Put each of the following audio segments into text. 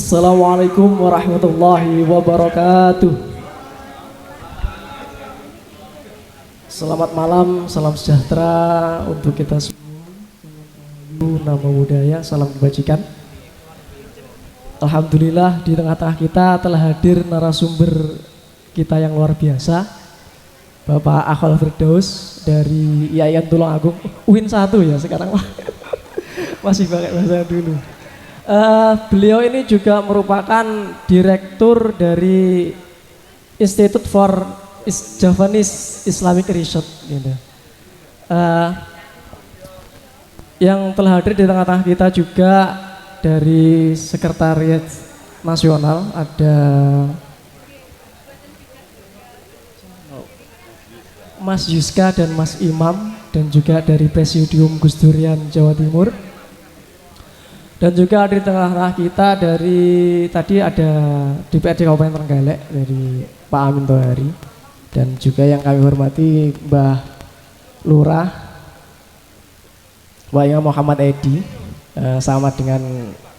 Assalamualaikum warahmatullahi wabarakatuh. Selamat malam, salam sejahtera untuk kita semua. Nama budaya, salam kebajikan. Alhamdulillah di tengah-tengah kita telah hadir narasumber kita yang luar biasa, Bapak Akhol Firdaus dari IAIN Tulungagung, UIN 1 ya sekarang. Masih pakai bahasa dulu. Beliau ini juga merupakan direktur dari Institute for Javanese Islamic Research gitu. Yang telah hadir di tengah-tengah kita juga dari Sekretariat Nasional ada Mas Yuska dan Mas Imam, dan juga dari Presidium Gus Durian Jawa Timur. Dan juga di tengah-tengah kita dari tadi ada DPRD Kabupaten Trenggalek dari Pak Amin Tohari, dan juga yang kami hormati Mbah Lurah Waya Muhammad Edi, sama dengan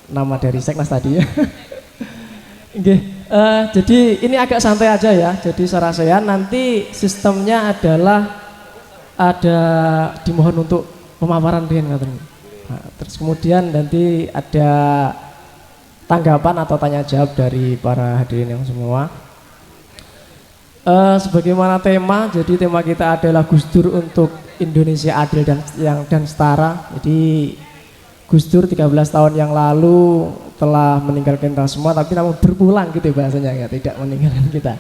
nama dari Seknas tadi ya. Jadi ini agak santai aja ya. Jadi saya nanti sistemnya adalah ada dimohon untuk pemaparan dengan katanya. Nah, terus kemudian nanti ada tanggapan atau tanya jawab dari para hadirin yang semua. Sebagaimana tema, jadi tema kita adalah Gus Dur untuk Indonesia adil dan setara. Jadi Gus Dur 13 tahun yang lalu telah meninggalkan kita semua, tapi namun berpulang gitu bahasanya ya, tidak meninggalkan kita.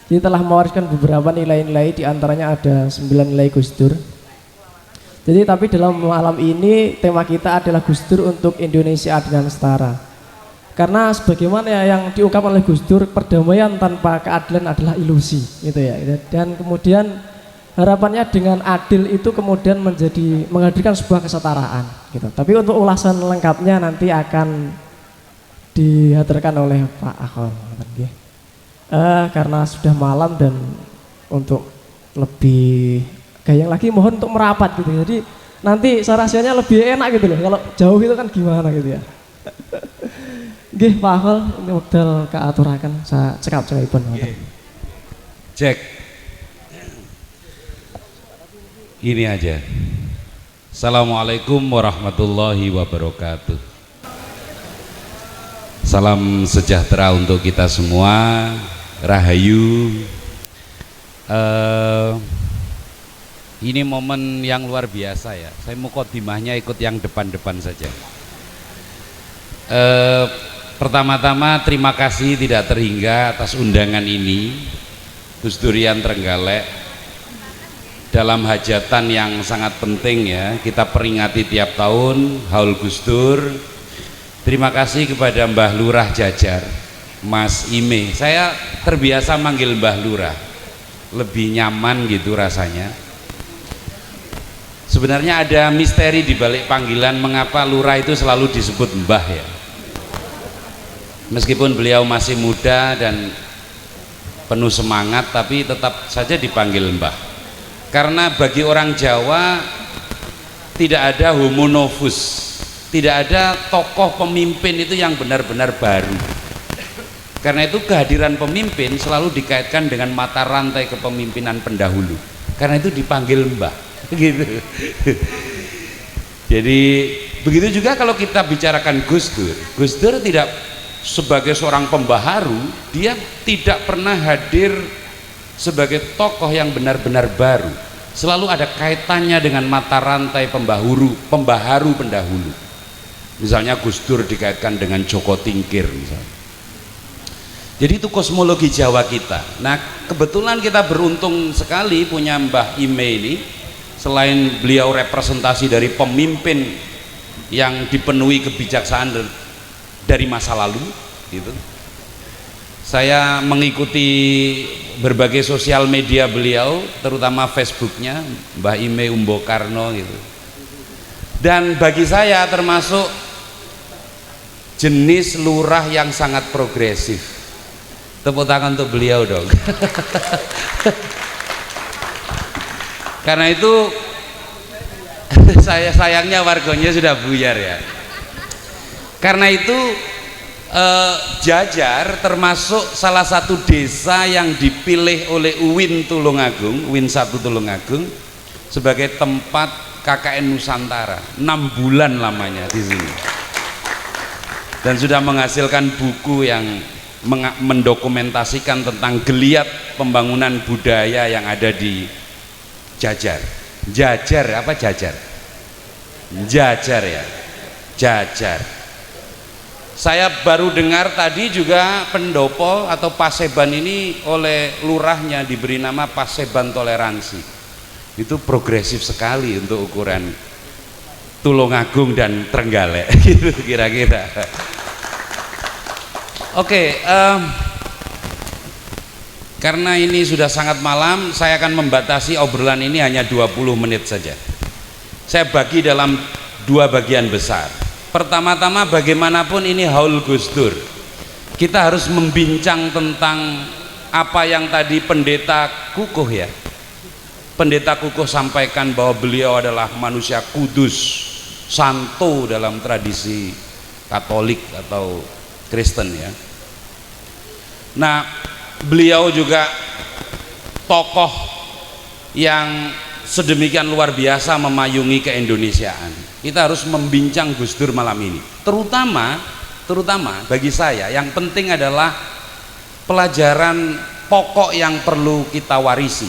Jadi telah mewariskan beberapa nilai-nilai, diantaranya ada 9 nilai Gus Dur. Jadi tapi dalam malam ini tema kita adalah Gus Dur untuk Indonesia adil dan setara. Karena sebagaimana yang diungkapkan oleh Gus Dur, perdamaian tanpa keadilan adalah ilusi gitu ya. Dan kemudian harapannya dengan adil itu kemudian menghadirkan sebuah kesetaraan gitu. Tapi untuk ulasan lengkapnya nanti akan dihadirkan oleh Pak Akhol. Karena sudah malam dan untuk lebih gayang lagi mohon untuk merapat gitu. Jadi nanti sarasianya lebih enak gitu loh. Kalau jauh itu kan gimana gitu ya. Nggih Pak Akhol, ini wekdal kaaturaken saya cekap-cekapipun. Cek. Ini aja. Assalamualaikum warahmatullahi wabarakatuh. Salam sejahtera untuk kita semua. Rahayu. Ini momen yang luar biasa ya. Saya mukadimahnya ikut yang depan-depan saja. Pertama-tama terima kasih tidak terhingga atas undangan ini, Gus Durian Trenggalek, dalam hajatan yang sangat penting ya. Kita peringati tiap tahun Haul Gus Dur. Terima kasih kepada Mbah Lurah Jajar, Mas Ime. Saya terbiasa manggil Mbah Lurah, lebih nyaman gitu rasanya. Sebenarnya ada misteri di balik panggilan mengapa Lurah itu selalu disebut Mbah ya. Meskipun beliau masih muda dan penuh semangat, tapi tetap saja dipanggil Mbah. Karena bagi orang Jawa tidak ada homo novus, tidak ada tokoh pemimpin itu yang benar-benar baru. Karena itu kehadiran pemimpin selalu dikaitkan dengan mata rantai kepemimpinan pendahulu. Karena itu dipanggil Mbah, gitu. Jadi begitu juga kalau kita bicarakan Gus Dur. Gus Dur tidak sebagai seorang pembaharu, dia tidak pernah hadir sebagai tokoh yang benar-benar baru. Selalu ada kaitannya dengan mata rantai pembaharu pendahulu. Misalnya Gus Dur dikaitkan dengan Joko Tingkir misalnya. Jadi itu kosmologi Jawa kita. Nah kebetulan kita beruntung sekali punya Mbah Ime ini. Selain beliau representasi dari pemimpin yang dipenuhi kebijaksanaan dari masa lalu gitu. Saya mengikuti berbagai sosial media beliau, terutama Facebooknya Mbah Ime Umbokarno gitu. Dan bagi saya termasuk jenis lurah yang sangat progresif. Tepuk tangan untuk beliau dong. Karena itu saya sayangnya warganya sudah buyar ya. Karena itu Jajar termasuk salah satu desa yang dipilih oleh UIN Tulungagung, UIN 1 Tulungagung sebagai tempat KKN Nusantara. 6 bulan lamanya di sini. Dan sudah menghasilkan buku yang mendokumentasikan tentang geliat pembangunan budaya yang ada di Jajar. Jajar apa Jajar? Jajar ya. Jajar. Saya baru dengar tadi juga pendopo atau paseban ini oleh lurahnya diberi nama paseban toleransi. Itu progresif sekali untuk ukuran Tulungagung dan Trenggalek gitu kira-kira. Oke, karena ini sudah sangat malam, saya akan membatasi obrolan ini hanya 20 menit saja. Saya bagi dalam 2 bagian besar. Pertama-tama, bagaimanapun ini haul Gus Dur, kita harus membincang tentang apa yang tadi Pendeta Kukuh ya. Pendeta Kukuh sampaikan bahwa beliau adalah manusia kudus, santo dalam tradisi Katolik atau Kristen ya. Nah, beliau juga tokoh yang sedemikian luar biasa memayungi keindonesiaan. Kita harus membincang Gus Dur malam ini. Terutama bagi saya yang penting adalah pelajaran pokok yang perlu kita warisi.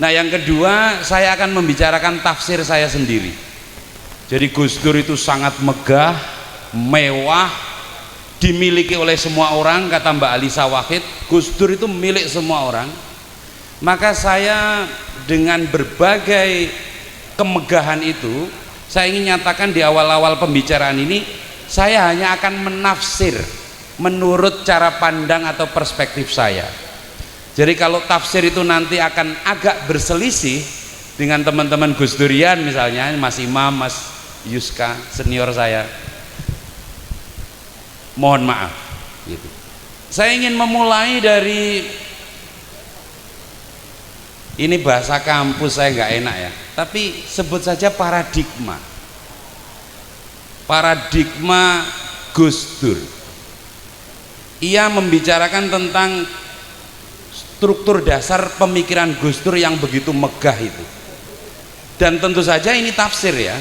Nah, yang kedua, saya akan membicarakan tafsir saya sendiri. Jadi Gus Dur itu sangat megah, mewah, dimiliki oleh semua orang, kata Mbak Alisa Wahid. Gus Dur itu milik semua orang. Maka saya dengan berbagai kemegahan itu, saya ingin nyatakan di awal-awal pembicaraan ini, saya hanya akan menafsir menurut cara pandang atau perspektif saya. Jadi kalau tafsir itu nanti akan agak berselisih dengan teman-teman Gus Durian misalnya, Mas Imam, Mas Yuska, senior saya, mohon maaf gitu. Saya ingin memulai dari, ini bahasa kampus saya nggak enak ya, tapi sebut saja paradigma Gus Dur. Ia membicarakan tentang struktur dasar pemikiran Gus Dur yang begitu megah itu. Dan tentu saja ini tafsir ya,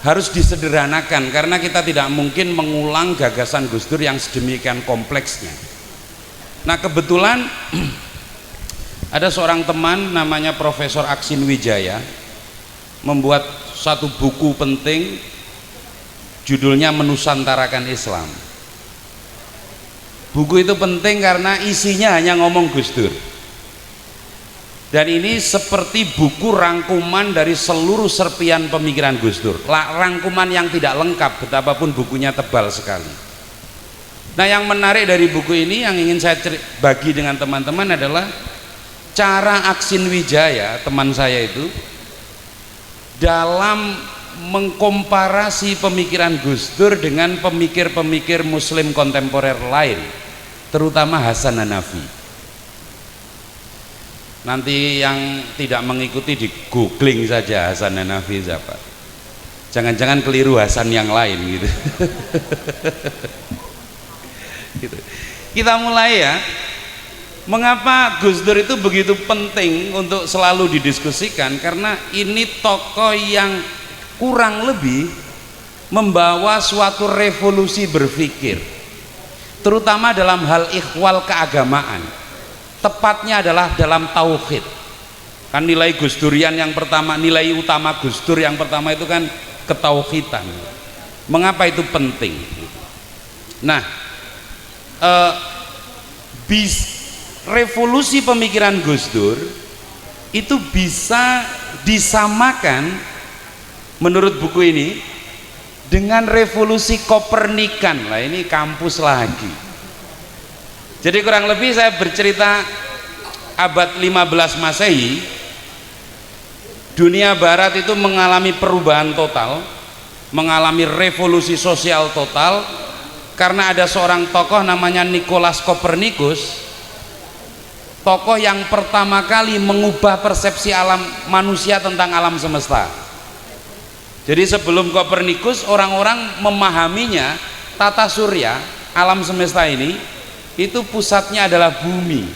harus disederhanakan karena kita tidak mungkin mengulang gagasan Gus Dur yang sedemikian kompleksnya. Nah, kebetulan ada seorang teman namanya Profesor Aksin Wijaya membuat satu buku penting, judulnya Menusantarakan Islam. Buku itu penting karena isinya hanya ngomong Gus Dur. Dan ini seperti buku rangkuman dari seluruh serpian pemikiran Gus Dur. Rangkuman yang tidak lengkap, betapapun bukunya tebal sekali. Nah, yang menarik dari buku ini yang ingin saya bagi dengan teman-teman adalah cara Aksin Wijaya, teman saya itu, dalam mengkomparasi pemikiran Gus Dur dengan pemikir-pemikir Muslim kontemporer lain, terutama Hasan Hanafi. Nanti yang tidak mengikuti di googling saja Hasan Hanafi siapa. Jangan-jangan keliru Hasan yang lain gitu. Gitu. Kita mulai ya. Mengapa Gus Dur itu begitu penting untuk selalu didiskusikan? Karena ini tokoh yang kurang lebih membawa suatu revolusi berpikir, terutama dalam hal ikhwal keagamaan. Tepatnya adalah dalam tauhid. Kan nilai Gus Durian yang pertama, nilai utama Gus Dur yang pertama itu kan ketauhidan. Mengapa itu penting? Nah, revolusi pemikiran Gus Dur itu bisa disamakan menurut buku ini dengan revolusi Kopernikan. Lah, ini kampus lagi. Jadi kurang lebih saya bercerita abad 15 Masehi, dunia barat itu mengalami perubahan total, mengalami revolusi sosial total karena ada seorang tokoh namanya Nikolaus Kopernikus, tokoh yang pertama kali mengubah persepsi alam manusia tentang alam semesta. Jadi sebelum Kopernikus orang-orang memahaminya tata surya, alam semesta ini itu pusatnya adalah bumi.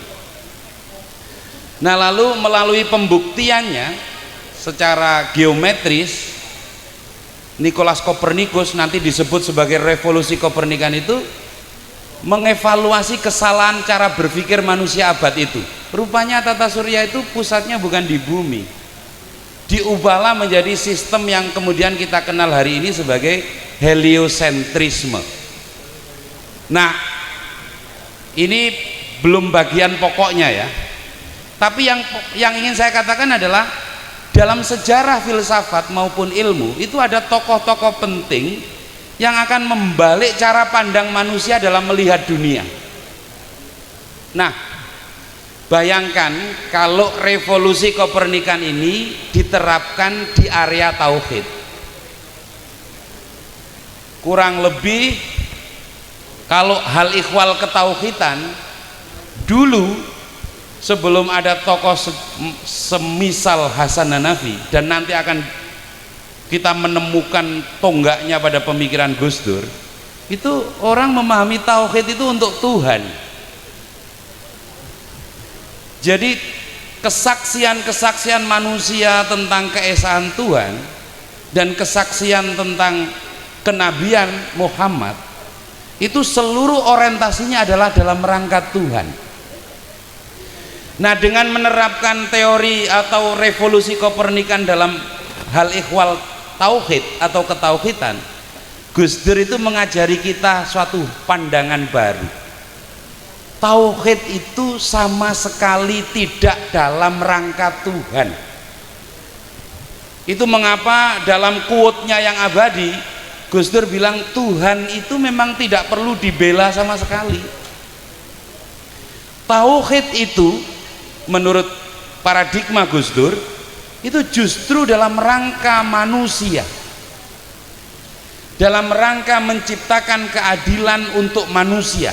Nah, lalu melalui pembuktiannya secara geometris, Nikolaus Kopernikus, nanti disebut sebagai revolusi Kopernikan, itu mengevaluasi kesalahan cara berpikir manusia abad itu. Rupanya tata surya itu pusatnya bukan di bumi, diubahlah menjadi sistem yang kemudian kita kenal hari ini sebagai heliosentrisme. Nah, ini belum bagian pokoknya ya, tapi yang ingin saya katakan adalah dalam sejarah filsafat maupun ilmu itu ada tokoh-tokoh penting yang akan membalik cara pandang manusia dalam melihat dunia. Nah, bayangkan kalau revolusi Kopernikan ini diterapkan di area tauhid. Kurang lebih kalau hal ikhwal ketauhidan dulu, sebelum ada tokoh semisal Hasan Hanafi, dan nanti akan kita menemukan tonggaknya pada pemikiran Gus Dur, itu orang memahami tauhid itu untuk Tuhan. Jadi kesaksian-kesaksian manusia tentang keesaan Tuhan dan kesaksian tentang kenabian Muhammad itu seluruh orientasinya adalah dalam rangka Tuhan. Nah, dengan menerapkan teori atau revolusi Kopernikan dalam hal ikhwal tauhid atau ketauhidan, Gus Dur itu mengajari kita suatu pandangan baru. Tauhid itu sama sekali tidak dalam rangka Tuhan. Itu mengapa dalam quote-nya yang abadi Gus Dur bilang Tuhan itu memang tidak perlu dibela sama sekali. Tauhid itu menurut paradigma Gus Dur itu justru dalam rangka manusia, dalam rangka menciptakan keadilan untuk manusia,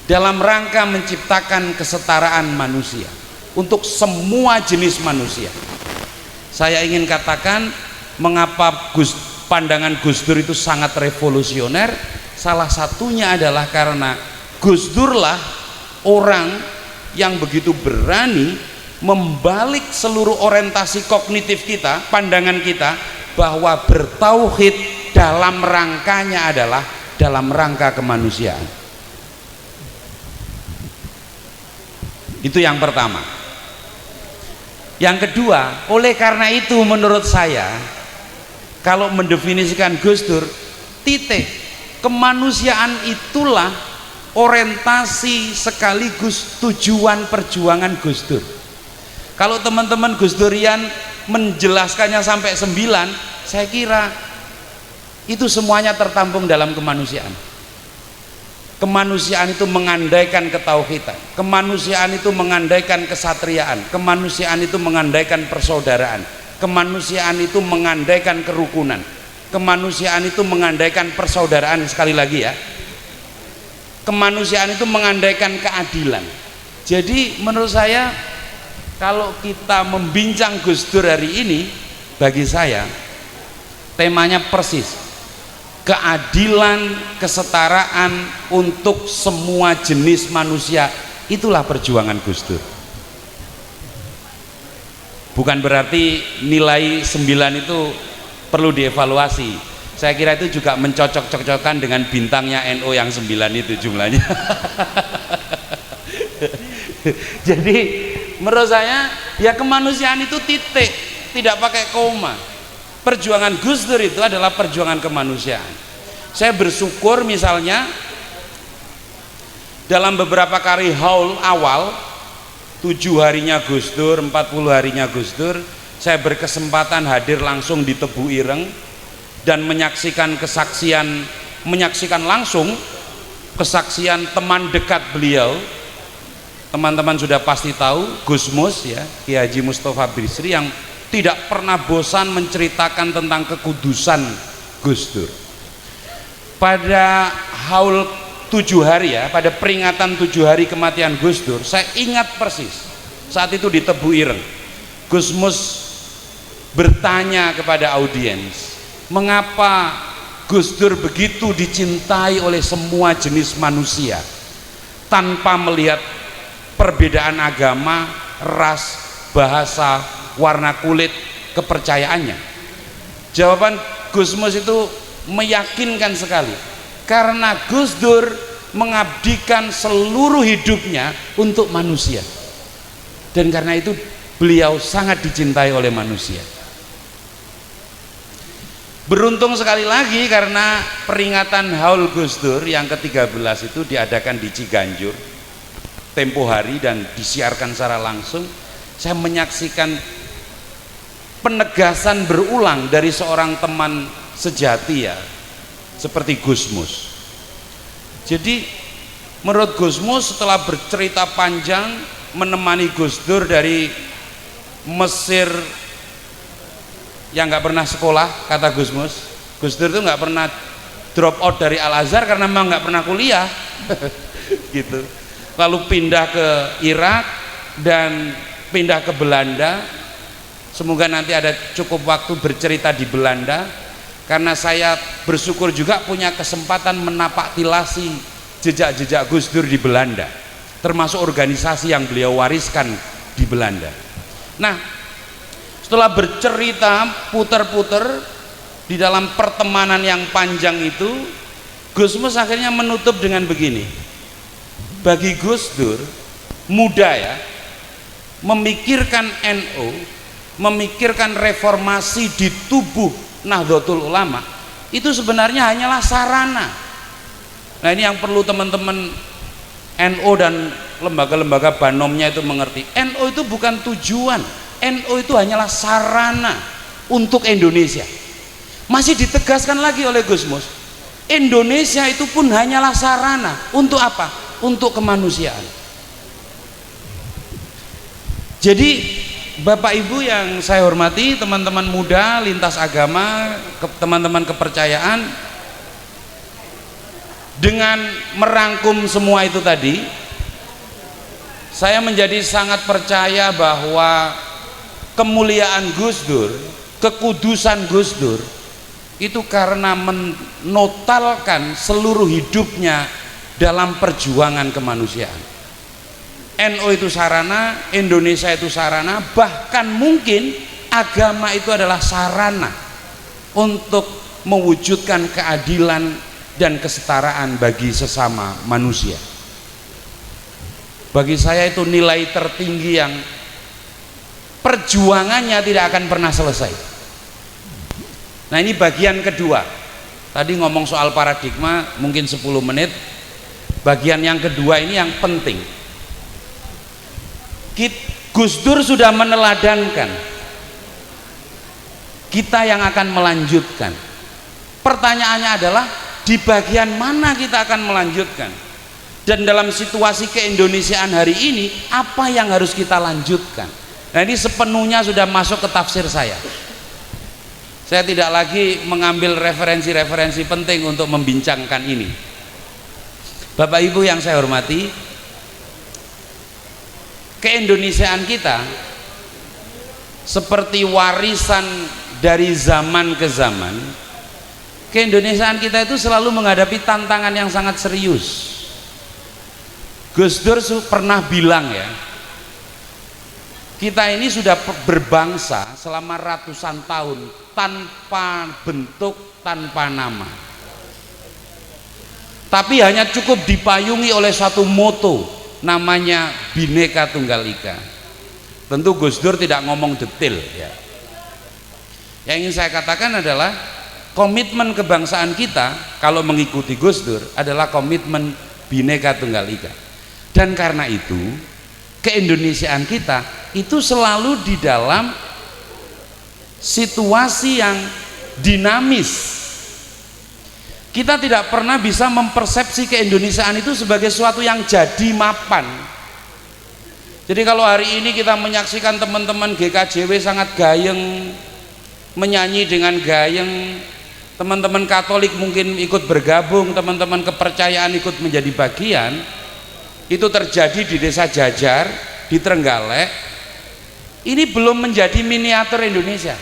dalam rangka menciptakan kesetaraan manusia untuk semua jenis manusia. Saya ingin katakan mengapa pandangan Gus Dur itu sangat revolusioner. Salah satunya adalah karena Gus Dur lah orang yang begitu berani membalik seluruh orientasi kognitif kita, pandangan kita, bahwa bertauhid dalam rangkanya adalah dalam rangka kemanusiaan. Itu yang pertama. Yang kedua, oleh karena itu menurut saya, kalau mendefinisikan Gus Dur, titik kemanusiaan itulah orientasi sekaligus tujuan perjuangan Gus Dur. Kalau teman-teman Gus Durian menjelaskannya sampai 9, saya kira itu semuanya tertampung dalam kemanusiaan. Kemanusiaan itu mengandaikan ketauhidan, kemanusiaan itu mengandaikan kesatriaan, kemanusiaan itu mengandaikan persaudaraan, kemanusiaan itu mengandaikan kerukunan, kemanusiaan itu mengandaikan persaudaraan. Sekali lagi ya, kemanusiaan itu mengandaikan keadilan. Jadi menurut saya kalau kita membincang Gus Dur hari ini, bagi saya temanya persis keadilan, kesetaraan untuk semua jenis manusia. Itulah perjuangan Gus Dur. Bukan berarti nilai 9 itu perlu dievaluasi. Saya kira itu juga mencocok-cocokkan dengan bintangnya NO yang 9 itu jumlahnya. Jadi menurut saya ya kemanusiaan itu titik, tidak pakai koma. Perjuangan Gus Dur itu adalah perjuangan kemanusiaan. Saya bersyukur misalnya dalam beberapa kali haul awal 7 harinya Gus Dur, 40 harinya Gus Dur, saya berkesempatan hadir langsung di Tebu Ireng dan menyaksikan langsung kesaksian teman dekat beliau. Teman-teman sudah pasti tahu Gus Mus ya, Kiai Haji Mustafa Bisri, yang tidak pernah bosan menceritakan tentang kekudusan Gus Dur. Pada haul 7 hari ya, pada peringatan 7 hari kematian Gus Dur, saya ingat persis saat itu di Tebu Ireng, Gus Mus bertanya kepada audiens, mengapa Gus Dur begitu dicintai oleh semua jenis manusia tanpa melihat perbedaan agama, ras, bahasa, warna kulit, kepercayaannya. Jawaban Gus Mus itu meyakinkan sekali, karena Gus Dur mengabdikan seluruh hidupnya untuk manusia, dan karena itu beliau sangat dicintai oleh manusia. Beruntung sekali lagi karena peringatan Haul Gus Dur yang ke-13 itu diadakan di Ciganjur tempo hari dan disiarkan secara langsung. Saya menyaksikan penegasan berulang dari seorang teman sejati ya, seperti Gus Mus. Jadi menurut Gus Mus, setelah bercerita panjang menemani Gus Dur dari Mesir yang nggak pernah sekolah, kata Gus Mus, Gus Dur itu nggak pernah drop out dari Al Azhar karena memang nggak pernah kuliah gitu. Lalu pindah ke Irak dan pindah ke Belanda. Semoga nanti ada cukup waktu bercerita di Belanda, karena saya bersyukur juga punya kesempatan menapaktilasi jejak-jejak Gus Dur di Belanda, termasuk organisasi yang beliau wariskan di Belanda. Nah, setelah bercerita puter-puter di dalam pertemanan yang panjang itu, Gus Mus akhirnya menutup dengan begini. Bagi Gus Dur, muda ya, memikirkan NU, memikirkan reformasi di tubuh Nahdlatul Ulama, itu sebenarnya hanyalah sarana. Nah, ini yang perlu teman-teman NU dan lembaga-lembaga banomnya itu mengerti. NU itu bukan tujuan, NU itu hanyalah sarana untuk Indonesia. Masih ditegaskan lagi oleh Gus Mus, Indonesia itu pun hanyalah sarana untuk apa? Untuk kemanusiaan. Jadi Bapak Ibu yang saya hormati, teman-teman muda lintas agama, teman-teman kepercayaan, dengan merangkum semua itu tadi, saya menjadi sangat percaya bahwa kemuliaan Gus Dur, kekudusan Gus Dur itu karena menotalkan seluruh hidupnya dalam perjuangan kemanusiaan. NU itu sarana, Indonesia itu sarana, bahkan mungkin agama itu adalah sarana untuk mewujudkan keadilan dan kesetaraan bagi sesama manusia. Bagi saya itu nilai tertinggi yang perjuangannya tidak akan pernah selesai. Nah, ini bagian kedua. Tadi ngomong soal paradigma mungkin 10 menit. Bagian yang kedua ini yang penting. Gus Dur sudah meneladankan, kita yang akan melanjutkan. Pertanyaannya adalah di bagian mana kita akan melanjutkan, dan dalam situasi keindonesiaan hari ini apa yang harus kita lanjutkan. Nah, ini sepenuhnya sudah masuk ke tafsir saya. Saya tidak lagi mengambil referensi-referensi penting untuk membincangkan ini. Bapak Ibu yang saya hormati, keindonesiaan kita seperti warisan dari zaman ke zaman. Keindonesiaan kita itu selalu menghadapi tantangan yang sangat serius. Gus Dur pernah bilang ya, kita ini sudah berbangsa selama ratusan tahun tanpa bentuk, tanpa nama, tapi hanya cukup dipayungi oleh satu moto, namanya Bhinneka Tunggal Ika. Tentu Gus Dur tidak ngomong detail ya. Yang ingin saya katakan adalah komitmen kebangsaan kita kalau mengikuti Gus Dur adalah komitmen Bhinneka Tunggal Ika. Dan karena itu keindonesiaan kita itu selalu di dalam situasi yang dinamis. Kita tidak pernah bisa mempersepsi keindonesiaan itu sebagai sesuatu yang jadi mapan. Jadi kalau hari ini kita menyaksikan teman-teman GKJW sangat gayeng, menyanyi dengan gayeng, teman-teman Katolik mungkin ikut bergabung, teman-teman kepercayaan ikut menjadi bagian, itu terjadi di Desa Jajar, di Trenggalek. Ini belum menjadi miniatur Indonesia.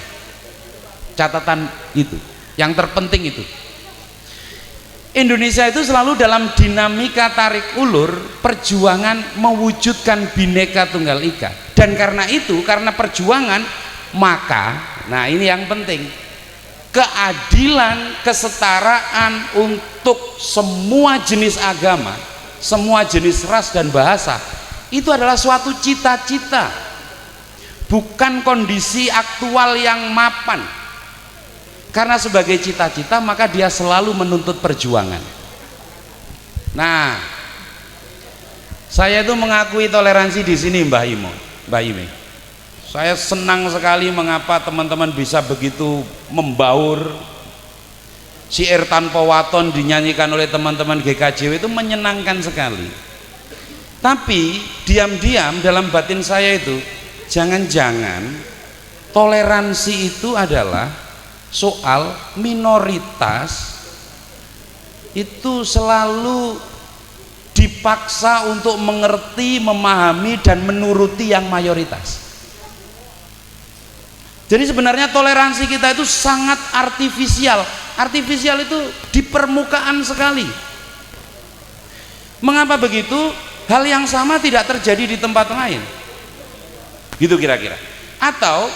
Catatan itu, yang terpenting itu. Indonesia itu selalu dalam dinamika tarik ulur perjuangan mewujudkan Bhinneka Tunggal Ika, dan karena itu, karena perjuangan, maka nah ini yang penting, keadilan, kesetaraan untuk semua jenis agama, semua jenis ras dan bahasa itu adalah suatu cita-cita, bukan kondisi aktual yang mapan. Karena sebagai cita-cita maka dia selalu menuntut perjuangan. Nah, saya itu mengakui toleransi di sini Mbah Imo, Mbah Ime. Saya senang sekali mengapa teman-teman bisa begitu membaur. Syair tanpa waton dinyanyikan oleh teman-teman GKJW itu menyenangkan sekali. Tapi diam-diam dalam batin saya itu, jangan-jangan toleransi itu adalah soal minoritas itu selalu dipaksa untuk mengerti, memahami dan menuruti yang mayoritas. Jadi sebenarnya toleransi kita itu sangat artifisial. Artifisial itu di permukaan sekali. Mengapa begitu? Hal yang sama tidak terjadi di tempat lain. Gitu kira-kira. Atau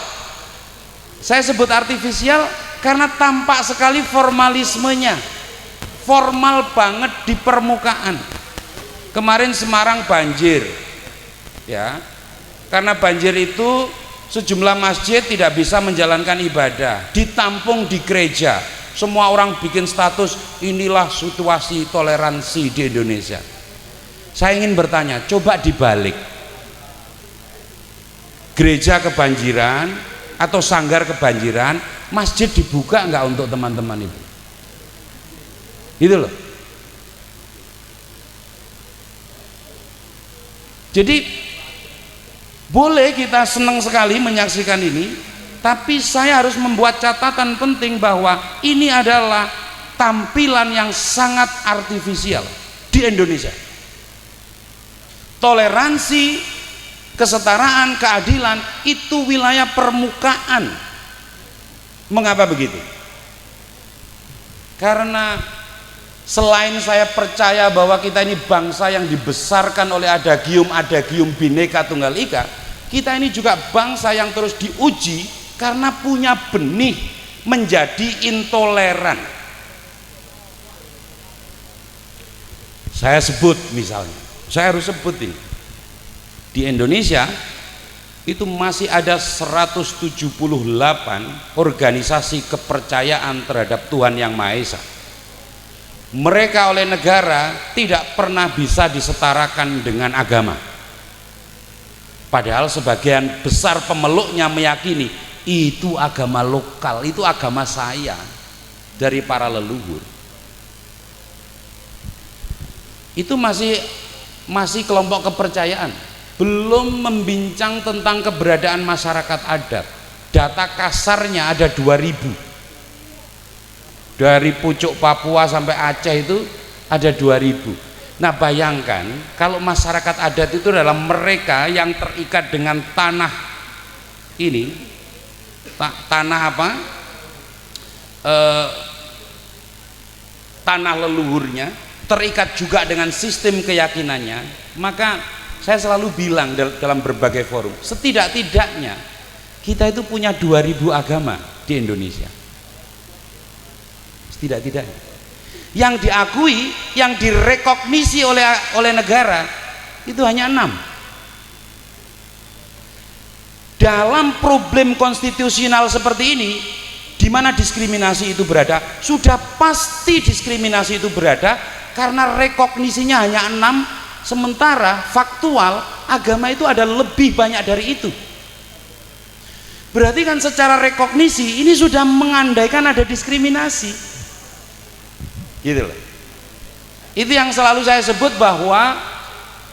saya sebut artifisial karena tampak sekali formalismenya, formal banget di permukaan. Kemarin Semarang banjir, ya, karena banjir itu sejumlah masjid tidak bisa menjalankan ibadah, ditampung di gereja. Semua orang bikin status, inilah situasi toleransi di Indonesia. Saya ingin bertanya, coba dibalik, gereja kebanjiran atau sanggar kebanjiran, masjid dibuka nggak untuk teman-teman itu? Gitu loh. Jadi boleh kita senang sekali menyaksikan ini, tapi saya harus membuat catatan penting bahwa ini adalah tampilan yang sangat artifisial di Indonesia. Toleransi, kesetaraan, keadilan itu wilayah permukaan. Mengapa begitu? Karena selain saya percaya bahwa kita ini bangsa yang dibesarkan oleh adagium Bhinneka Tunggal Ika, kita ini juga bangsa yang terus diuji karena punya benih menjadi intoleran. Saya sebut misalnya, saya harus sebut ini, di Indonesia itu masih ada 178 organisasi kepercayaan terhadap Tuhan Yang Maha Esa. Mereka oleh negara tidak pernah bisa disetarakan dengan agama, padahal sebagian besar pemeluknya meyakini itu agama lokal, itu agama saya dari para leluhur. Itu masih kelompok kepercayaan, belum membincang tentang keberadaan masyarakat adat. Data kasarnya ada 2000. Dari pucuk Papua sampai Aceh itu ada 2000. Nah bayangkan kalau masyarakat adat itu adalah mereka yang terikat dengan tanah ini, tanah apa? Tanah leluhurnya, terikat juga dengan sistem keyakinannya. Maka saya selalu bilang dalam berbagai forum, setidak-tidaknya kita itu punya 2000 agama di Indonesia. Setidak-tidaknya yang diakui, yang direkognisi oleh negara itu hanya 6. Dalam problem konstitusional seperti ini, di mana diskriminasi itu berada, sudah pasti diskriminasi itu berada karena rekognisinya hanya 6, sementara faktual agama itu ada lebih banyak dari itu. Berarti kan secara rekognisi ini sudah mengandaikan ada diskriminasi. Gitu loh. Itu yang selalu saya sebut bahwa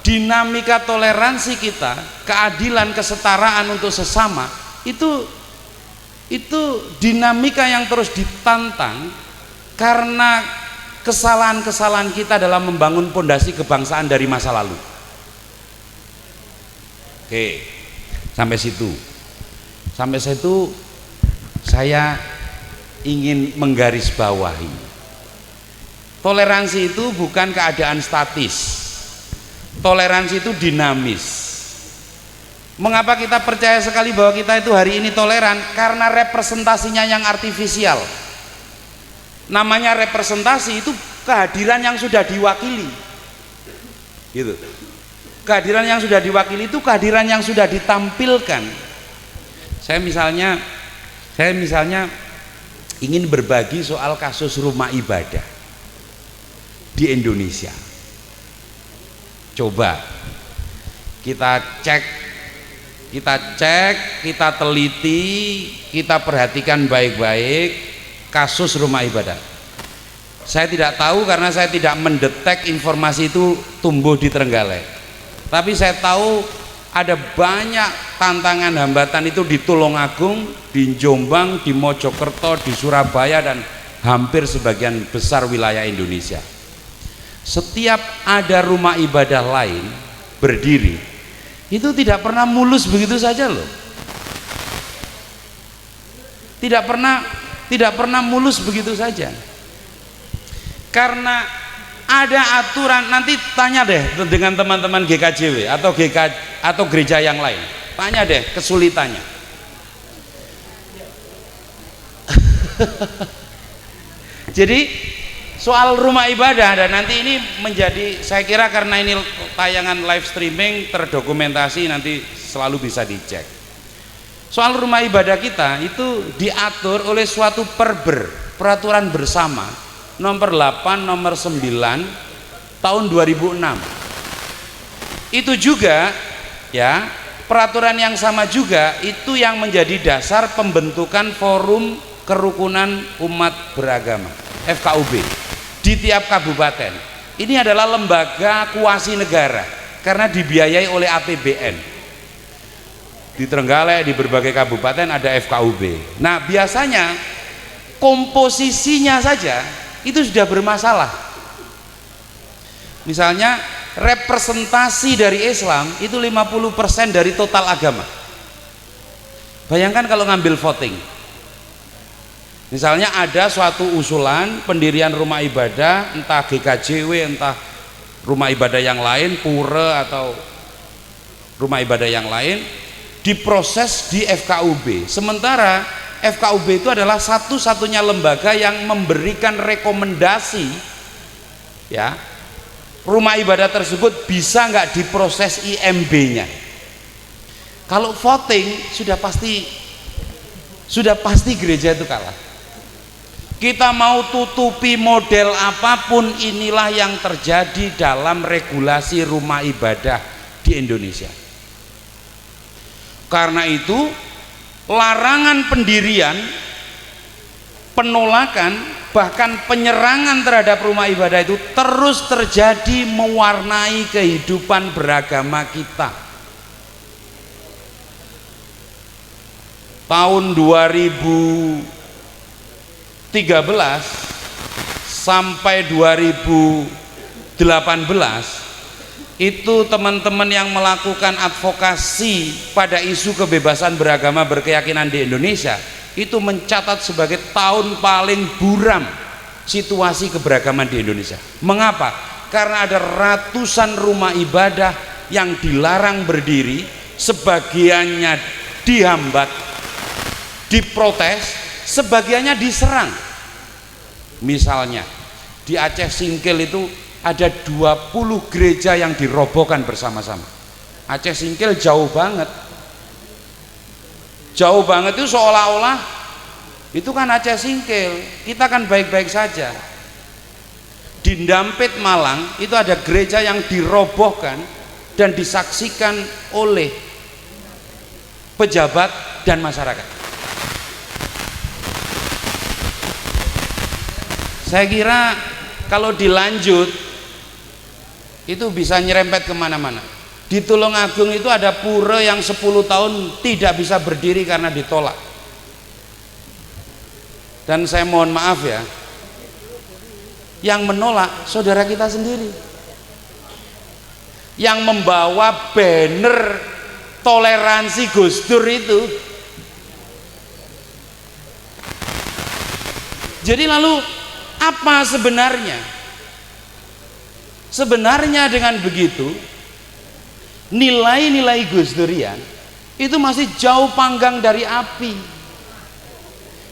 dinamika toleransi kita, keadilan, kesetaraan untuk sesama itu dinamika yang terus ditantang karena kesalahan-kesalahan kita dalam membangun pondasi kebangsaan dari masa lalu. Oke, sampai situ saya ingin menggarisbawahi Toleransi itu bukan keadaan statis. Toleransi itu dinamis. Mengapa kita percaya sekali bahwa kita itu hari ini toleran? Karena representasinya yang artifisial. Namanya representasi itu kehadiran yang sudah diwakili. Gitu. Kehadiran yang sudah diwakili itu kehadiran yang sudah ditampilkan. Saya misalnya ingin berbagi soal kasus rumah ibadah di Indonesia. Coba kita cek, kita teliti, kita perhatikan baik-baik kasus rumah ibadah. Saya tidak tahu karena saya tidak mendetek informasi itu tumbuh di Trenggalek. Tapi saya tahu ada banyak tantangan hambatan itu di Tulungagung, di Jombang, di Mojokerto, di Surabaya, dan hampir sebagian besar wilayah Indonesia. Setiap ada rumah ibadah lain berdiri, itu tidak pernah mulus begitu saja loh. Tidak pernah mulus begitu saja. Karena ada aturan. Nanti tanya deh dengan teman-teman GKJW atau gereja yang lain, tanya deh kesulitannya. Jadi soal rumah ibadah, dan nanti ini menjadi, saya kira karena ini tayangan live streaming terdokumentasi, nanti selalu bisa dicek. Soal rumah ibadah kita itu diatur oleh suatu peraturan bersama nomor 8 nomor 9 tahun 2006. Itu juga ya, peraturan yang sama juga itu yang menjadi dasar pembentukan Forum Kerukunan Umat Beragama FKUB di tiap kabupaten. Ini adalah lembaga kuasi negara karena dibiayai oleh APBN. Di Trenggalek, di berbagai kabupaten ada FKUB. Nah, biasanya komposisinya saja itu sudah bermasalah. Misalnya representasi dari Islam itu 50% dari total agama. Bayangkan kalau ngambil voting, misalnya ada suatu usulan pendirian rumah ibadah, entah GKJW, entah rumah ibadah yang lain, pura atau rumah ibadah yang lain, diproses di FKUB. Sementara FKUB itu adalah satu-satunya lembaga yang memberikan rekomendasi, ya, rumah ibadah tersebut bisa nggak diproses IMB-nya. Kalau voting sudah pasti gereja itu kalah. Kita mau tutupi model apapun, inilah yang terjadi dalam regulasi rumah ibadah di Indonesia. Karena itu larangan pendirian, penolakan, bahkan penyerangan terhadap rumah ibadah itu terus terjadi mewarnai kehidupan beragama kita. Tahun 2013 sampai 2018 itu teman-teman yang melakukan advokasi pada isu kebebasan beragama berkeyakinan di Indonesia itu mencatat sebagai tahun paling buram situasi keberagaman di Indonesia. Mengapa? Karena ada ratusan rumah ibadah yang dilarang berdiri, sebagiannya dihambat, diprotes, sebagiannya diserang. Misalnya di Aceh Singkil itu ada 20 gereja yang dirobohkan bersama-sama. Aceh Singkil jauh banget itu seolah-olah itu kan Aceh Singkil, kita kan baik-baik saja. Di Ndampit Malang itu ada gereja yang dirobohkan dan disaksikan oleh pejabat dan masyarakat. Saya kira kalau dilanjut itu bisa nyerempet kemana-mana. Di Tulungagung itu ada pura yang 10 tahun tidak bisa berdiri karena ditolak. Dan saya mohon maaf ya, yang menolak saudara kita sendiri, yang membawa banner toleransi Gus Dur itu. Jadi lalu apa sebenarnya Sebenarnya dengan begitu nilai-nilai Gus Durian itu masih jauh panggang dari api.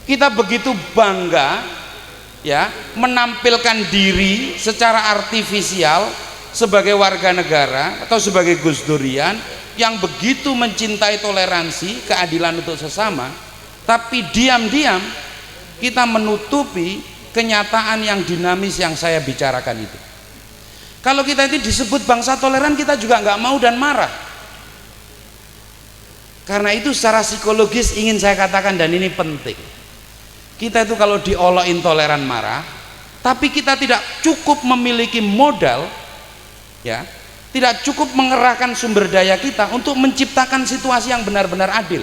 Kita begitu bangga ya menampilkan diri secara artifisial sebagai warga negara atau sebagai Gus Durian yang begitu mencintai toleransi, keadilan untuk sesama, tapi diam-diam kita menutupi kenyataan yang dinamis yang saya bicarakan itu. Kalau kita itu disebut bangsa toleran, kita juga nggak mau dan marah. Karena itu secara psikologis ingin saya katakan, dan ini penting, kita itu kalau diolok intoleran marah, tapi kita tidak cukup memiliki modal, ya, tidak cukup mengerahkan sumber daya kita untuk menciptakan situasi yang benar-benar adil.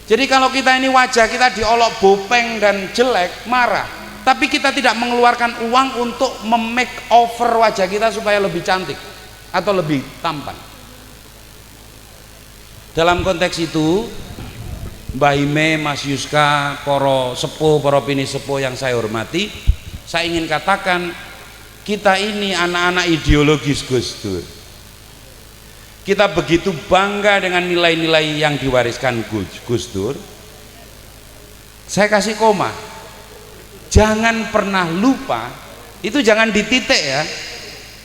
Jadi kalau kita ini wajah kita diolok bopeng dan jelek, marah, tapi kita tidak mengeluarkan uang untuk memake over wajah kita supaya lebih cantik atau lebih tampan. Dalam konteks itu, Mbah Ime, Mas Yuska, para sepuh, para pini sepuh yang saya hormati, saya ingin katakan kita ini anak-anak ideologis Gus Dur. Kita begitu bangga dengan nilai-nilai yang diwariskan Gus Dur. Saya kasih koma, jangan pernah lupa, itu jangan dititik ya,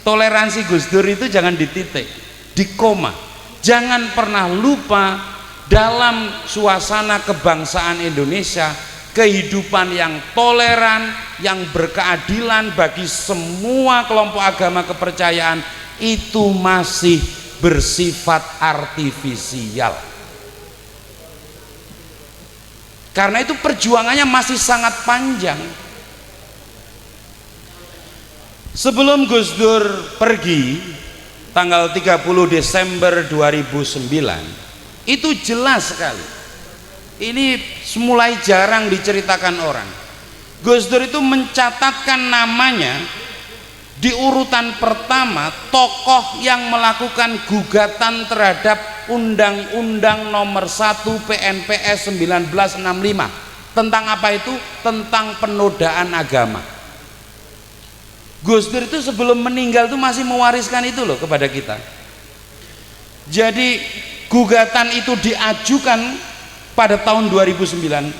toleransi Gus Dur itu jangan dititik, di koma. Jangan pernah lupa dalam suasana kebangsaan Indonesia, kehidupan yang toleran, yang berkeadilan bagi semua kelompok agama kepercayaan itu masih bersifat artifisial. Karena itu perjuangannya masih sangat panjang. Sebelum Gus Dur pergi tanggal 30 Desember 2009, itu jelas sekali. Ini mulai jarang diceritakan orang. Gus Dur itu mencatatkan namanya di urutan pertama tokoh yang melakukan gugatan terhadap Undang-Undang Nomor 1 PNPS 1965. Tentang apa itu? Tentang penodaan agama. Gus Dur itu sebelum meninggal itu masih mewariskan itu loh kepada kita. Jadi gugatan itu diajukan pada tahun 2009.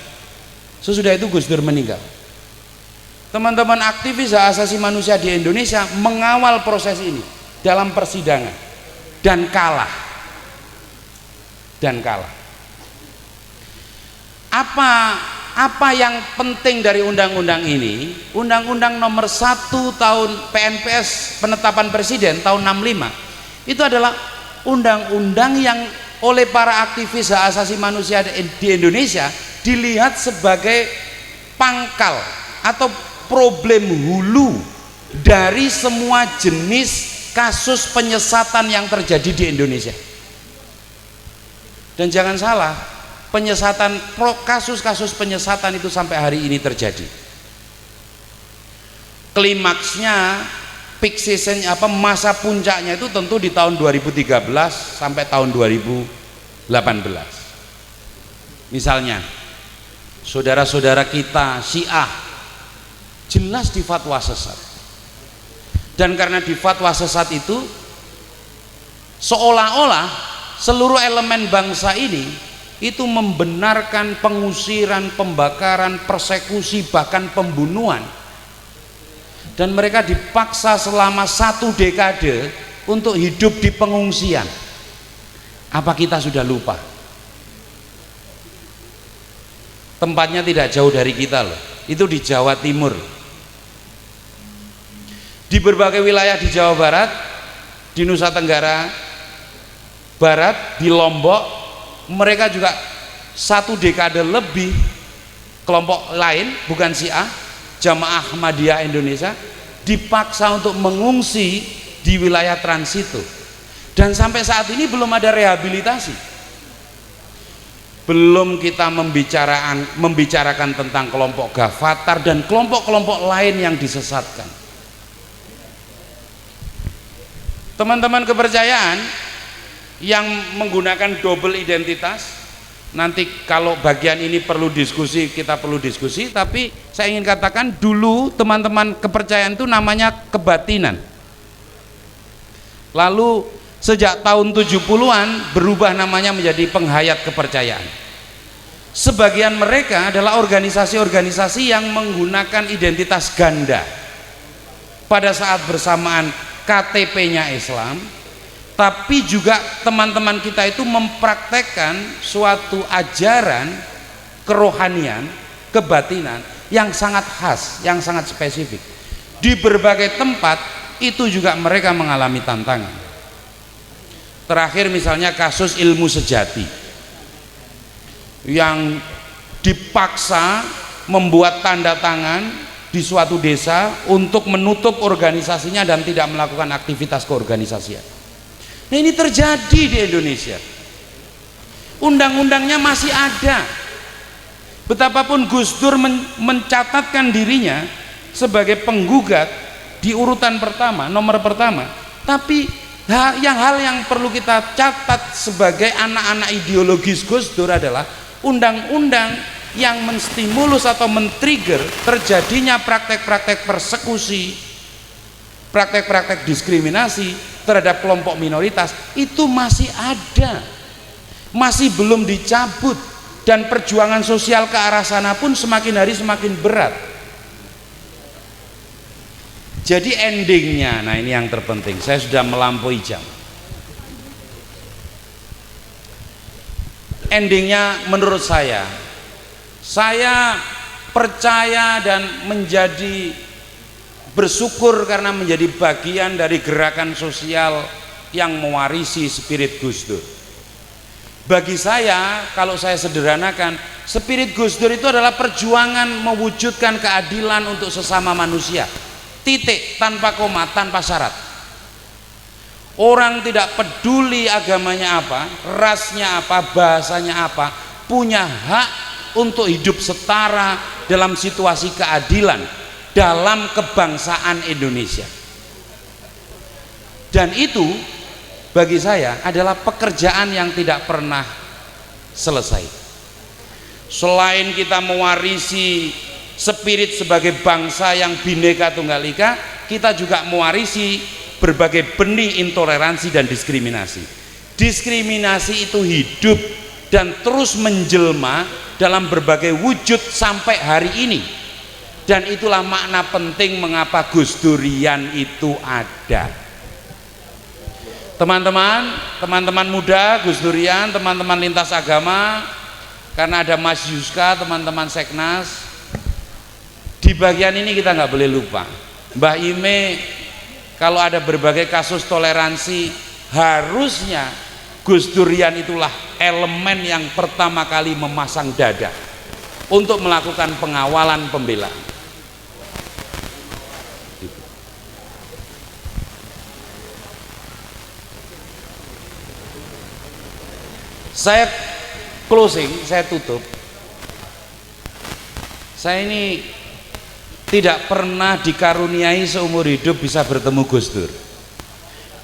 Sesudah itu Gus Dur meninggal. Teman-teman aktivis hak asasi manusia di Indonesia mengawal proses ini dalam persidangan dan kalah. Apa yang penting dari undang-undang ini? Undang-undang Nomor 1 tahun PNPS, penetapan presiden tahun 65, itu adalah undang-undang yang oleh para aktivis hak asasi manusia di Indonesia dilihat sebagai pangkal atau problem hulu dari semua jenis kasus penyesatan yang terjadi di Indonesia. Dan jangan salah, kasus-kasus penyesatan itu sampai hari ini terjadi. Klimaksnya, peak season, masa puncaknya itu tentu di tahun 2013 sampai tahun 2018. Misalnya, saudara-saudara kita Syiah jelas di fatwa sesat, dan karena di fatwa sesat itu seolah-olah seluruh elemen bangsa ini itu membenarkan pengusiran, pembakaran, persekusi, bahkan pembunuhan, dan mereka dipaksa selama 1 dekade untuk hidup di pengungsian. Apa kita sudah lupa? Tempatnya tidak jauh dari kita loh, itu di Jawa Timur. Di berbagai wilayah di Jawa Barat, di Nusa Tenggara Barat, di Lombok, mereka juga 1 dekade lebih, kelompok lain bukan Syiah, Jamaah Ahmadiyah Indonesia, dipaksa untuk mengungsi di wilayah transito, dan sampai saat ini belum ada rehabilitasi. Belum kita membicarakan tentang kelompok Ghafatar dan kelompok-kelompok lain yang disesatkan. Teman-teman kepercayaan yang menggunakan double identitas, nanti kalau bagian ini perlu diskusi, kita perlu diskusi, tapi saya ingin katakan dulu teman-teman kepercayaan itu namanya kebatinan. Lalu sejak tahun 70-an berubah namanya menjadi penghayat kepercayaan. Sebagian mereka adalah organisasi-organisasi yang menggunakan identitas ganda. Pada saat bersamaan KTP-nya Islam, tapi juga teman-teman kita itu mempraktekkan suatu ajaran kerohanian, kebatinan yang sangat khas, yang sangat spesifik. Di berbagai tempat itu juga mereka mengalami tantangan. Terakhir misalnya kasus ilmu sejati yang dipaksa membuat tanda tangan di suatu desa untuk menutup organisasinya dan tidak melakukan aktivitas keorganisasian. Nah, ini terjadi di Indonesia. Undang-undangnya masih ada. Betapapun Gus Dur mencatatkan dirinya sebagai penggugat di urutan pertama, nomor pertama, tapi hal yang perlu kita catat sebagai anak-anak ideologis Gus Dur adalah undang-undang yang menstimulus atau men-trigger terjadinya praktek-praktek persekusi, praktek-praktek diskriminasi terhadap kelompok minoritas itu masih ada, masih belum dicabut, dan perjuangan sosial ke arah sana pun semakin hari semakin berat. Jadi endingnya, nah ini yang terpenting, saya sudah melampaui jam. Endingnya menurut saya percaya dan menjadi bersyukur karena menjadi bagian dari gerakan sosial yang mewarisi spirit Gus Dur. Bagi saya, kalau saya sederhanakan, spirit Gus Dur itu adalah perjuangan mewujudkan keadilan untuk sesama manusia. Titik, tanpa koma, tanpa syarat. Orang tidak peduli agamanya apa, rasnya apa, bahasanya apa, punya hak untuk hidup setara dalam situasi keadilan dalam kebangsaan Indonesia. Dan itu bagi saya adalah pekerjaan yang tidak pernah selesai. Selain kita mewarisi spirit sebagai bangsa yang Bhinneka Tunggal Ika, kita juga mewarisi berbagai benih intoleransi dan diskriminasi. Diskriminasi itu hidup dan terus menjelma dalam berbagai wujud sampai hari ini, dan itulah makna penting mengapa Gus Durian itu ada. Teman-teman muda Gus Durian, teman-teman lintas agama, karena ada Mas Yuska, teman-teman Seknas, di bagian ini kita nggak boleh lupa Mbah Ime. Kalau ada berbagai kasus toleransi, harusnya Gus Durian itulah elemen yang pertama kali memasang dada untuk melakukan pengawalan pembelaan. Saya closing, saya tutup. Saya ini tidak pernah dikaruniai seumur hidup bisa bertemu Gus Dur.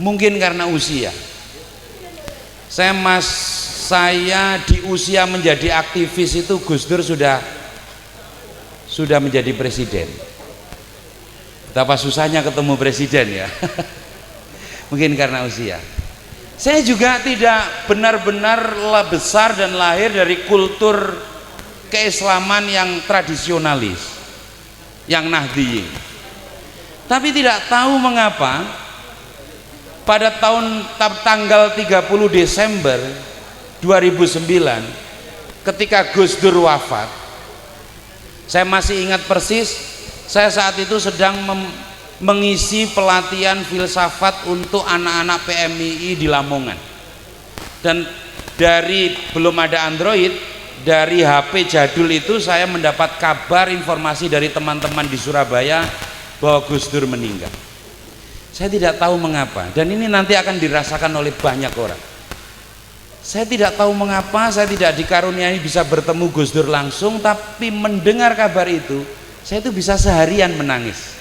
Mungkin karena usia. Saya di usia menjadi aktivis itu Gus Dur sudah menjadi presiden. Betapa susahnya ketemu presiden ya. Mungkin karena usia. Saya juga tidak benar-benar besar dan lahir dari kultur keislaman yang tradisionalis, yang Nahdliyin. Tapi tidak tahu mengapa pada tanggal 30 Desember 2009 ketika Gus Dur wafat, saya masih ingat persis, saya saat itu sedang mengisi pelatihan filsafat untuk anak-anak PMII di Lamongan, dan dari belum ada Android, dari HP jadul itu saya mendapat kabar informasi dari teman-teman di Surabaya bahwa Gus Dur meninggal. Saya tidak tahu mengapa, dan ini nanti akan dirasakan oleh banyak orang. Saya tidak tahu mengapa saya tidak dikaruniai bisa bertemu Gus Dur langsung, tapi mendengar kabar itu saya itu bisa seharian menangis.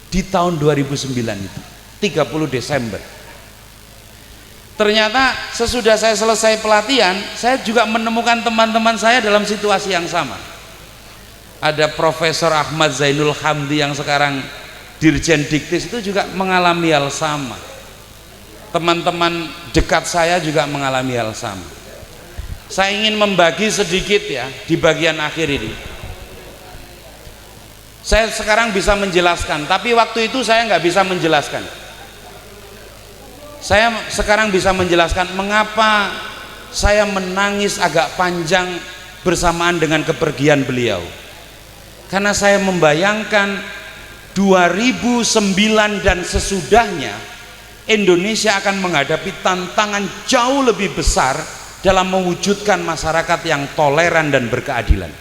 Di tahun 2009 itu 30 Desember Ternyata sesudah saya selesai pelatihan, saya juga menemukan teman-teman saya dalam situasi yang sama. Ada Profesor Ahmad Zainul Hamdi yang sekarang Dirjen Diktis itu juga mengalami hal sama. Teman-teman dekat saya juga mengalami hal sama. Saya ingin membagi sedikit ya di bagian akhir ini. Saya sekarang bisa menjelaskan, tapi waktu itu saya nggak bisa menjelaskan. Saya sekarang bisa menjelaskan mengapa saya menangis agak panjang bersamaan dengan kepergian beliau. Karena saya membayangkan 2009 dan sesudahnya Indonesia akan menghadapi tantangan jauh lebih besar dalam mewujudkan masyarakat yang toleran dan berkeadilan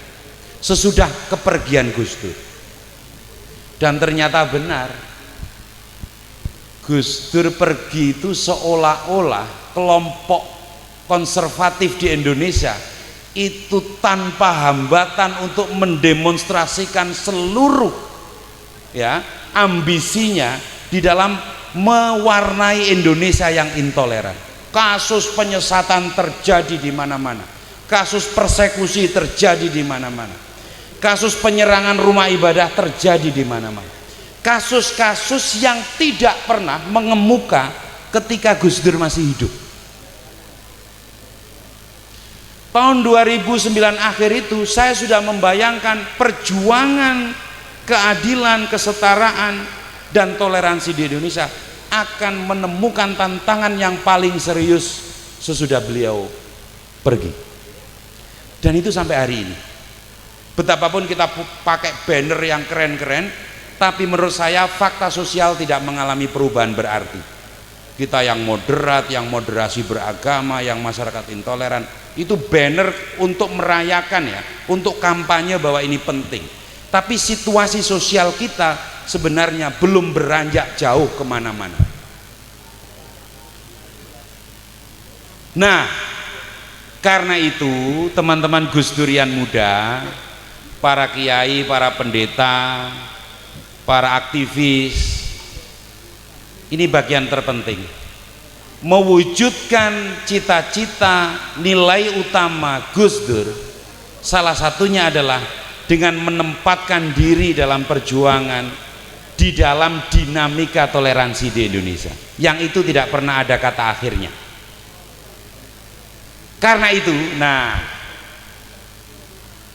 sesudah kepergian Gus Dur. Dan ternyata benar, Gus Dur pergi itu seolah-olah kelompok konservatif di Indonesia itu tanpa hambatan untuk mendemonstrasikan seluruh ya ambisinya di dalam mewarnai Indonesia yang intoleran. Kasus penyesatan terjadi di mana-mana, kasus persekusi terjadi di mana-mana, kasus penyerangan rumah ibadah terjadi di mana-mana. Kasus-kasus yang tidak pernah mengemuka ketika Gus Dur masih hidup. Tahun 2009 akhir itu saya sudah membayangkan perjuangan keadilan, kesetaraan dan toleransi di Indonesia akan menemukan tantangan yang paling serius sesudah beliau pergi. Dan itu sampai hari ini. Betapapun kita pakai banner yang keren-keren, tapi menurut saya fakta sosial tidak mengalami perubahan berarti. Kita yang moderat, yang moderasi beragama, yang masyarakat intoleran, itu banner untuk merayakan ya, untuk kampanye bahwa ini penting. Tapi situasi sosial kita sebenarnya belum beranjak jauh kemana-mana. Nah, karena itu teman-teman Gus Durian muda, para kiai, para pendeta, para aktivis, ini bagian terpenting. Mewujudkan cita-cita nilai utama Gus Dur, salah satunya adalah dengan menempatkan diri dalam perjuangan di dalam dinamika toleransi di Indonesia, yang itu tidak pernah ada kata akhirnya. Karena itu, nah,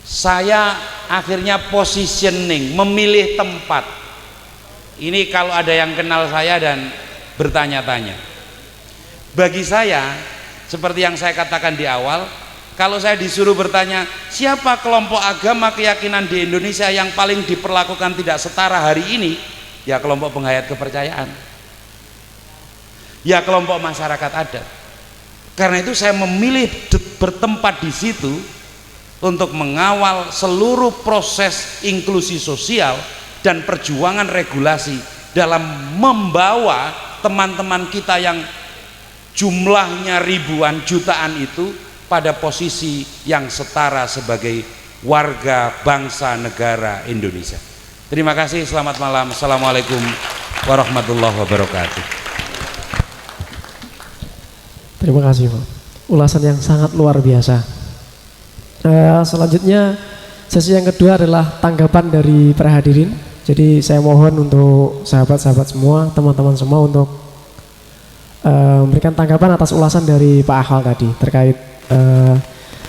saya akhirnya positioning, memilih tempat. Ini kalau ada yang kenal saya dan bertanya-tanya, bagi saya seperti yang saya katakan di awal, kalau saya disuruh bertanya siapa kelompok agama keyakinan di Indonesia yang paling diperlakukan tidak setara hari ini, ya kelompok penghayat kepercayaan, ya kelompok masyarakat adat. Karena itu saya memilih bertempat di situ untuk mengawal seluruh proses inklusi sosial dan perjuangan regulasi dalam membawa teman-teman kita yang jumlahnya ribuan jutaan itu pada posisi yang setara sebagai warga bangsa negara Indonesia. Terima kasih, selamat malam. Assalamualaikum warahmatullahi wabarakatuh. Terima kasih Pak, ulasan yang sangat luar biasa. Selanjutnya sesi yang kedua adalah tanggapan dari para hadirin. Jadi saya mohon untuk sahabat-sahabat semua, teman-teman semua untuk memberikan tanggapan atas ulasan dari Pak Akmal tadi terkait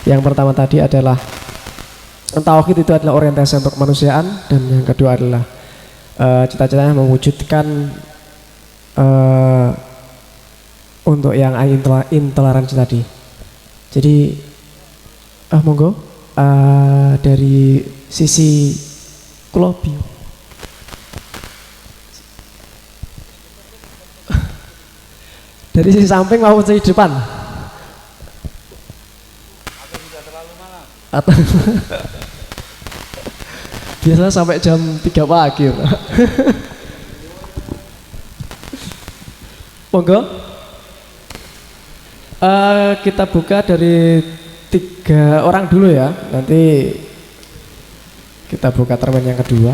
yang pertama tadi adalah tauhid itu adalah orientasi untuk kemanusiaan, dan yang kedua adalah cita-citanya mewujudkan untuk yang intoleransi tadi. Jadi monggo dari sisi Klobi. Dari sisi samping maupun sisi depan. Atau sudah terlalu malam? Atau biasanya sampai jam 3 pagi. Monggo. Kita buka dari 3 orang dulu ya. Nanti kita buka termen yang kedua.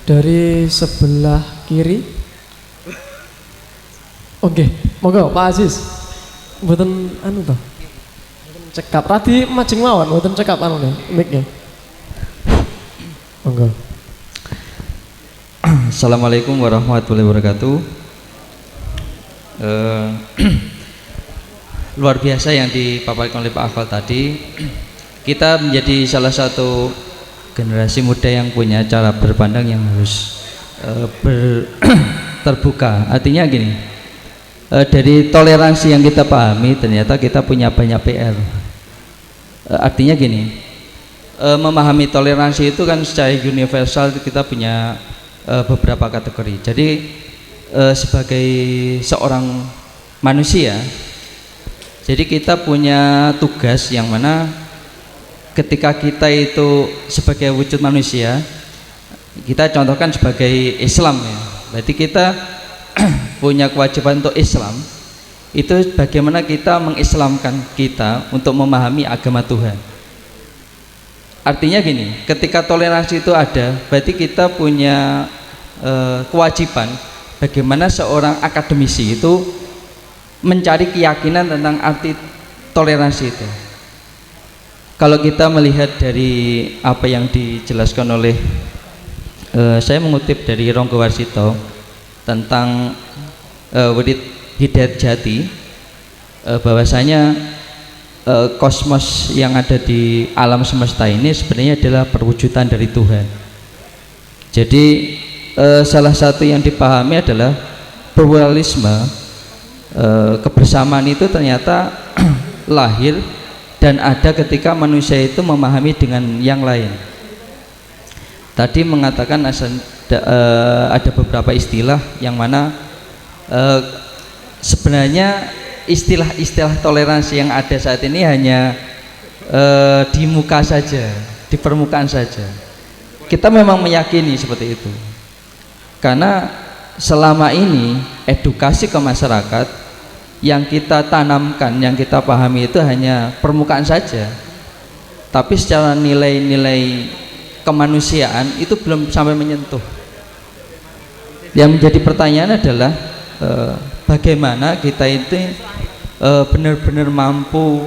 dari sebelah kiri. Oke, monggo Pak Aziz. Mboten anu toh. Mboten cekap. Radi majeng mawon, mboten cekap anu nih, mic-nya. Monggo. Assalamualaikum warahmatullahi wabarakatuh. Luar biasa yang dipaparkan oleh Pak Akmal tadi. Kita menjadi salah satu generasi muda yang punya cara berpandang yang harus terbuka. Artinya gini, dari toleransi yang kita pahami ternyata kita punya banyak PR. Artinya gini, memahami toleransi itu kan secara universal kita punya beberapa kategori. Jadi sebagai seorang manusia, jadi kita punya tugas yang mana ketika kita itu sebagai wujud manusia, kita contohkan sebagai Islam ya, berarti kita punya kewajiban untuk Islam itu bagaimana kita mengislamkan kita untuk memahami agama Tuhan. Artinya gini, ketika toleransi itu ada, berarti kita punya kewajiban bagaimana seorang akademisi itu mencari keyakinan tentang arti toleransi itu. Kalau kita melihat dari apa yang dijelaskan oleh saya mengutip dari Ronggo Warsito tentang Wirid Hidayat Jati, bahwasanya kosmos yang ada di alam semesta ini sebenarnya adalah perwujudan dari Tuhan. Jadi salah satu yang dipahami adalah pluralisme, kebersamaan itu ternyata lahir dan ada ketika manusia itu memahami dengan yang lain. Tadi mengatakan ada beberapa istilah yang mana sebenarnya istilah-istilah toleransi yang ada saat ini hanya di muka saja, di permukaan saja. Kita memang meyakini seperti itu, karena selama ini edukasi ke masyarakat yang kita tanamkan, yang kita pahami itu hanya permukaan saja, tapi secara nilai-nilai kemanusiaan itu belum sampai menyentuh. Yang menjadi pertanyaan adalah bagaimana kita itu benar-benar mampu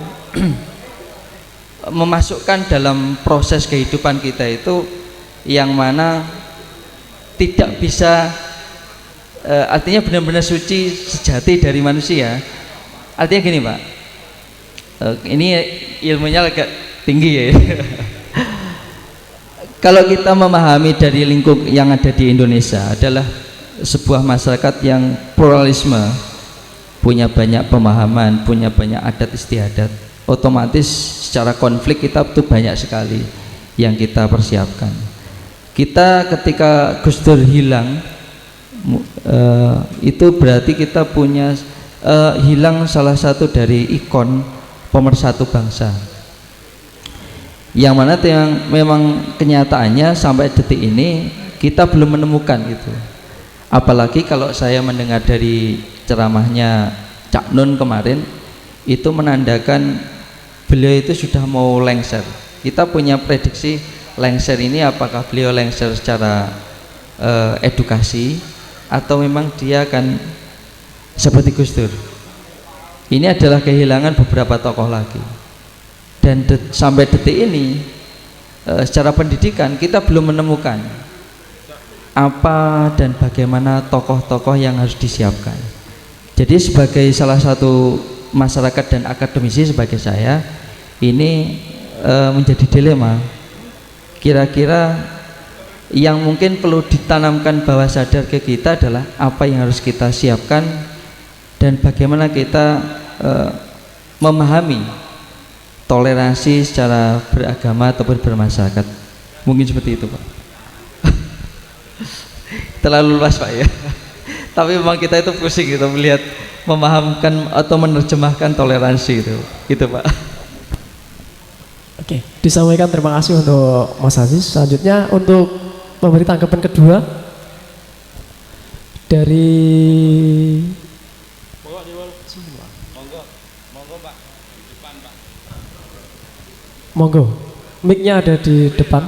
memasukkan dalam proses kehidupan kita itu yang mana tidak bisa artinya benar-benar suci sejati dari manusia. Artinya gini Pak, ini ilmunya agak tinggi ya. Kalau kita memahami dari lingkup yang ada di Indonesia adalah sebuah masyarakat yang pluralisme, punya banyak pemahaman, punya banyak adat istiadat, otomatis secara konflik kita tuh banyak sekali yang kita persiapkan. Kita ketika Gus Dur hilang, itu berarti kita punya hilang salah satu dari ikon pemersatu bangsa, yang mana yang memang kenyataannya sampai detik ini kita belum menemukan itu. Apalagi kalau saya mendengar dari ceramahnya Cak Nun kemarin, itu menandakan beliau itu sudah mau lengser. Kita punya prediksi lengser ini apakah beliau lengser secara edukasi atau memang dia akan seperti Gus Dur. Ini adalah kehilangan beberapa tokoh lagi, dan sampai detik ini secara pendidikan kita belum menemukan apa dan bagaimana tokoh-tokoh yang harus disiapkan. Jadi sebagai salah satu masyarakat dan akademisi sebagai saya, ini menjadi dilema. Kira-kira yang mungkin perlu ditanamkan bawah sadar ke kita adalah apa yang harus kita siapkan dan bagaimana kita memahami toleransi secara beragama ataupun bermasyarakat. Mungkin seperti itu Pak. Terlalu luas Pak ya. Tapi memang kita itu pusing gitu melihat memahamkan atau menerjemahkan toleransi itu. Gitu Pak. Oke, disampaikan terima kasih untuk Mas Aziz. Selanjutnya untuk memberi tanggapan kedua dari monggo, mic-nya ada di depan.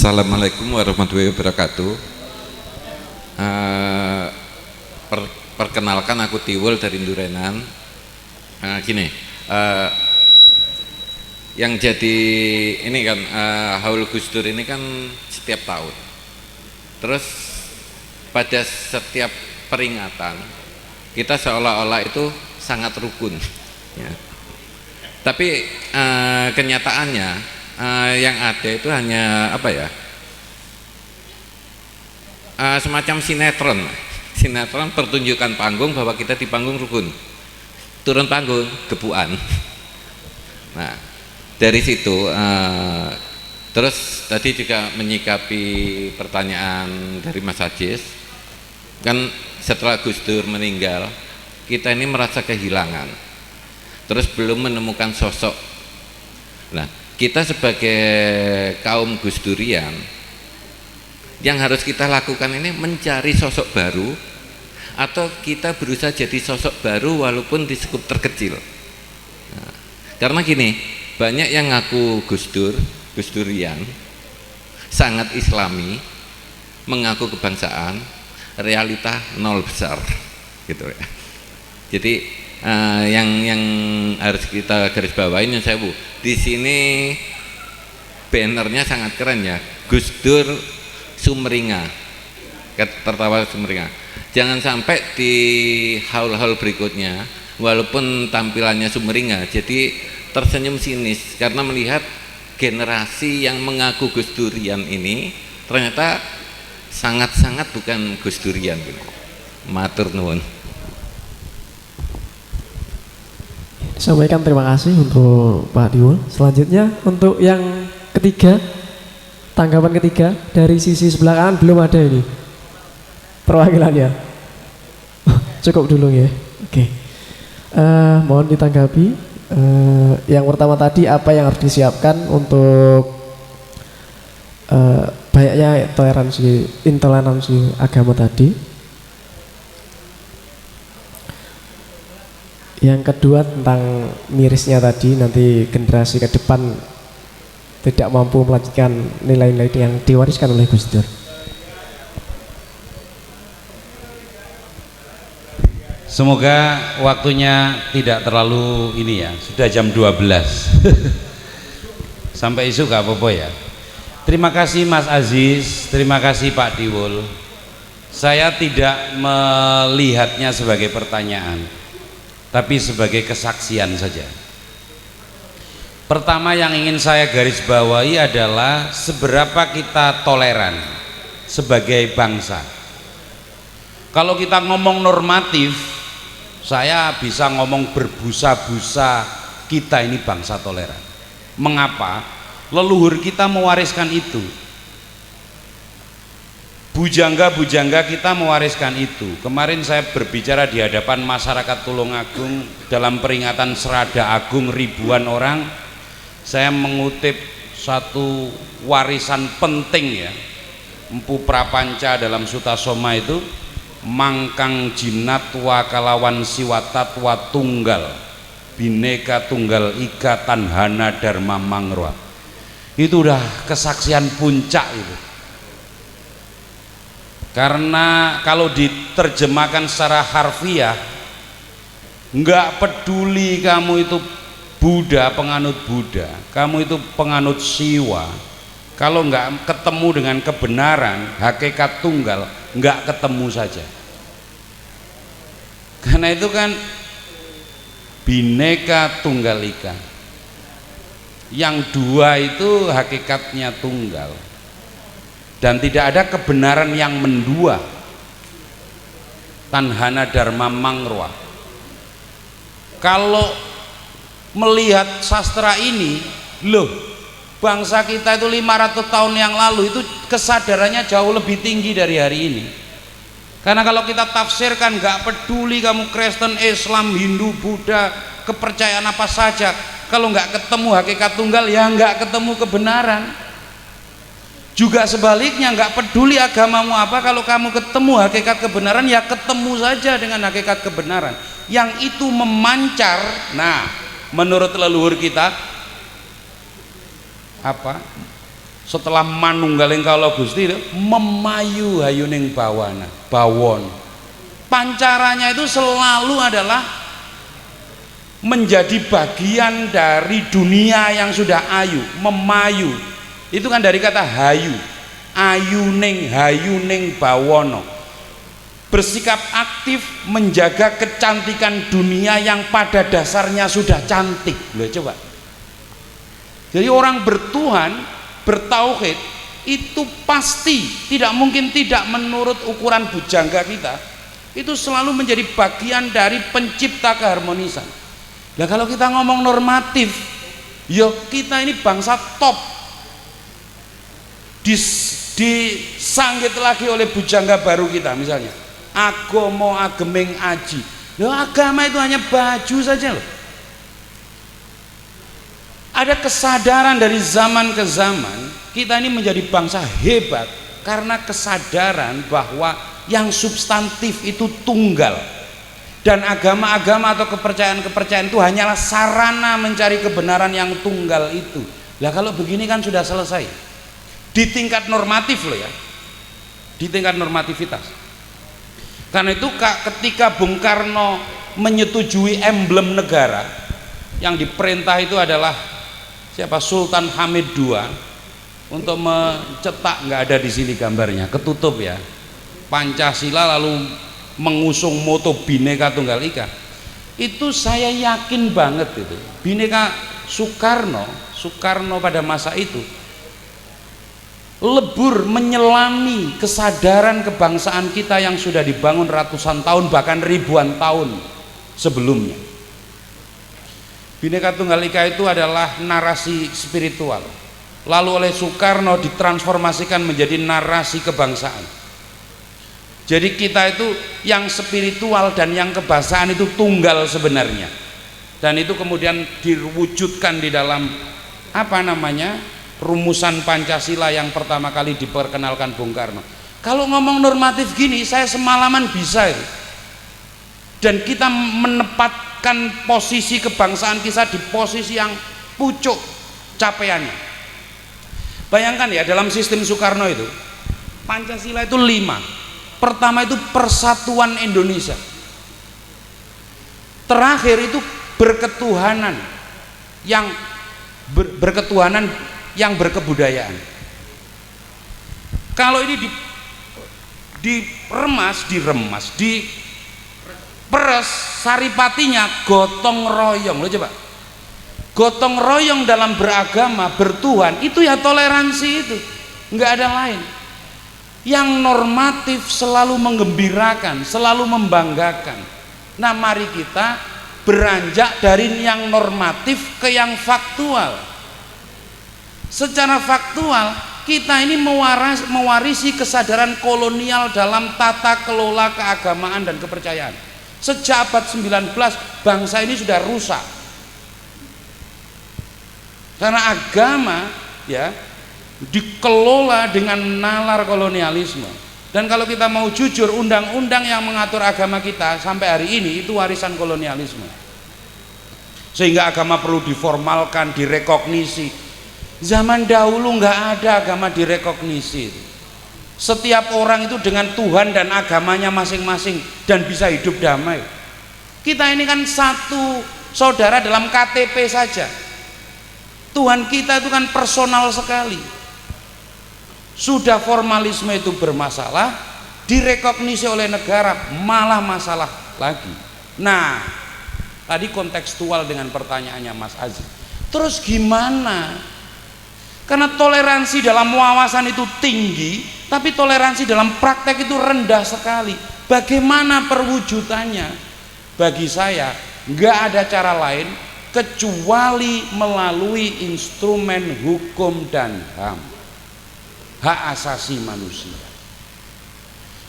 Assalamualaikum warahmatullahi wabarakatuh. Eh, Perkenalkan, aku Tiwul dari Ndurenan. Gini, yang jadi ini kan Haul Gus Dur ini kan setiap tahun. Terus pada setiap peringatan kita seolah-olah itu sangat rukun, ya. Tapi kenyataannya yang ada itu hanya apa ya? Semacam sinetron pertunjukan panggung bahwa kita di panggung rukun, turun panggung gebukan. Nah, dari situ terus tadi juga menyikapi pertanyaan dari Mas Ajis, kan setelah Gus Dur meninggal kita ini merasa kehilangan, terus belum menemukan sosok. Nah, kita sebagai kaum Gus Durian, yang harus kita lakukan ini mencari sosok baru, atau kita berusaha jadi sosok baru walaupun di skup terkecil. Nah, karena gini, banyak yang ngaku Gus Durian, sangat islami, mengaku kebangsaan, realita nol besar, gitu ya. Jadi yang harus kita garis bawain, yang saya di sini bannernya sangat keren ya, Gus Dur Sumringah, tertawa Sumringah. Jangan sampai di haul-haul berikutnya walaupun tampilannya Sumringah jadi tersenyum sinis karena melihat generasi yang mengaku Gus Durian ini ternyata sangat-sangat bukan Gus Durian gitu. Matur nuwun. Sampaikan terima kasih untuk Pak Tiwul. Selanjutnya untuk yang ketiga, tanggapan ketiga dari sisi sebelah kanan belum ada ini perwakilannya. Cukup dulu ya. Oke. Mohon ditanggapi. Yang pertama tadi apa yang harus disiapkan untuk banyaknya intoleransi agama tadi. Yang kedua tentang mirisnya tadi, nanti generasi ke depan tidak mampu melanjutkan nilai-nilai yang diwariskan oleh Gus Dur. Semoga waktunya tidak terlalu ini ya, sudah jam 12 sampai isu gak apa-apa ya. Terima kasih Mas Aziz, terima kasih Pak Tiwul. Saya tidak melihatnya sebagai pertanyaan, tapi sebagai kesaksian saja. Pertama yang ingin saya garis bawahi adalah seberapa kita toleran sebagai bangsa. Kalau kita ngomong normatif, saya bisa ngomong berbusa-busa kita ini bangsa toleran. Mengapa? Leluhur kita mewariskan itu. Bujangga-bujangga kita mewariskan itu. Kemarin saya berbicara di hadapan masyarakat Tulungagung dalam peringatan Serada Agung ribuan orang. Saya mengutip satu warisan penting ya, Empu Prapanca dalam Sutasoma itu, mangkang jinat wa kalawan siwatat wa tunggal bineka tunggal ika tanhana dharma mangrwa. Itu udah kesaksian puncak itu. Karena kalau diterjemahkan secara harfiah, nggak peduli kamu itu Buddha, penganut Buddha, kamu itu penganut Siwa, kalau nggak ketemu dengan kebenaran, hakikat tunggal, nggak ketemu saja. Karena itu kan bineka tunggal ika, yang dua itu hakikatnya tunggal, dan tidak ada kebenaran yang mendua. Tanhana dharma mangrwa. Kalau melihat sastra ini, loh, bangsa kita itu 500 tahun yang lalu itu kesadarannya jauh lebih tinggi dari hari ini. Karena kalau kita tafsirkan, nggak peduli kamu Kristen, Islam, Hindu, Buddha, kepercayaan apa saja, kalau nggak ketemu hakikat tunggal ya nggak ketemu kebenaran. Juga sebaliknya, nggak peduli agamamu apa, kalau kamu ketemu hakikat kebenaran ya ketemu saja dengan hakikat kebenaran yang itu memancar. Nah, menurut leluhur kita apa? setelah manunggaling kala Gusti memayu hayuning bawon. Pancaranya itu selalu adalah menjadi bagian dari dunia yang sudah ayu, memayu. Itu kan dari kata hayu, hayuning bawono. Bersikap aktif menjaga kecantikan dunia yang pada dasarnya sudah cantik. Loh, coba. Jadi orang bertuhan, bertauhid itu pasti tidak mungkin tidak menurut ukuran bujangga kita. Itu selalu menjadi bagian dari pencipta keharmonisan. Nah kalau kita ngomong normatif, ya kita ini bangsa top, disanggit lagi oleh bujangga baru kita, misalnya agomo ageming aji. Loh, agama itu hanya baju saja loh. Ada kesadaran dari zaman ke zaman, kita ini menjadi bangsa hebat karena kesadaran bahwa yang substantif itu tunggal, dan agama-agama atau kepercayaan-kepercayaan itu hanyalah sarana mencari kebenaran yang tunggal itu. Lah kalau begini kan sudah selesai di tingkat normatif loh ya, di tingkat normativitas. Karena itu ketika Bung Karno menyetujui emblem negara, yang diperintah itu adalah siapa, Sultan Hamid II, untuk mencetak, nggak ada di sini gambarnya, ketutup ya, Pancasila, lalu mengusung moto Bhinneka Tunggal Ika. Itu saya yakin banget itu Bhinneka Soekarno pada masa itu lebur menyelami kesadaran kebangsaan kita yang sudah dibangun ratusan tahun bahkan ribuan tahun sebelumnya. Bhinneka Tunggal Ika itu adalah narasi spiritual, lalu oleh Soekarno ditransformasikan menjadi narasi kebangsaan. Jadi kita itu yang spiritual dan yang kebangsaan itu tunggal sebenarnya, dan itu kemudian diwujudkan di dalam apa namanya, rumusan Pancasila yang pertama kali diperkenalkan Bung Karno. Kalau ngomong normatif gini saya semalaman bisa itu. Dan kita menempatkan posisi kebangsaan kita di posisi yang pucuk capaiannya. Bayangkan ya, dalam sistem Soekarno itu Pancasila itu 5. Pertama itu persatuan Indonesia, terakhir itu berketuhanan yang berketuhanan yang berkebudayaan. Kalau ini diperes saripatinya gotong royong. Lo coba, gotong royong dalam beragama, bertuhan, itu ya toleransi, itu nggak ada lain. Yang normatif selalu menggembirakan, selalu membanggakan. Nah mari kita beranjak dari yang normatif ke yang faktual. Secara faktual kita ini mewarisi kesadaran kolonial dalam tata kelola keagamaan dan kepercayaan. Sejak abad 19 bangsa ini sudah rusak karena agama ya dikelola dengan nalar kolonialisme. Dan kalau kita mau jujur, undang-undang yang mengatur agama kita sampai hari ini itu warisan kolonialisme, sehingga agama perlu diformalkan, direkognisi. Zaman dahulu nggak ada agama direkognisi. Setiap orang itu dengan Tuhan dan agamanya masing-masing dan bisa hidup damai. Kita ini kan satu saudara dalam KTP saja. Tuhan kita itu kan personal sekali. Sudah formalisme itu bermasalah, direkognisi oleh negara malah masalah lagi. Nah, tadi kontekstual dengan pertanyaannya Mas Aziz. Terus gimana? Karena toleransi dalam wawasan itu tinggi, tapi toleransi dalam praktek itu rendah sekali. Bagaimana perwujudannya? Bagi saya nggak ada cara lain kecuali melalui instrumen hukum dan HAM, hak asasi manusia.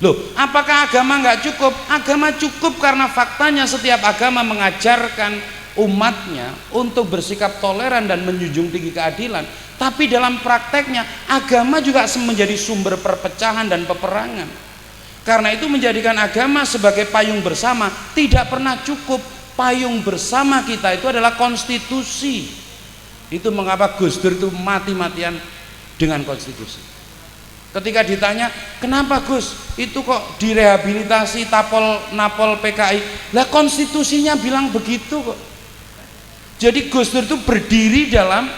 Loh, apakah agama nggak cukup? Agama cukup karena faktanya setiap agama mengajarkan umatnya untuk bersikap toleran dan menjunjung tinggi keadilan. Tapi dalam prakteknya agama juga menjadi sumber perpecahan dan peperangan. Karena itu menjadikan agama sebagai payung bersama tidak pernah cukup. Payung bersama kita itu adalah konstitusi. Itu mengapa Gus Dur itu mati-matian dengan konstitusi. Ketika ditanya, kenapa Gus itu kok direhabilitasi Napol PKI, lah konstitusinya bilang begitu kok. Jadi Gus Dur itu berdiri dalam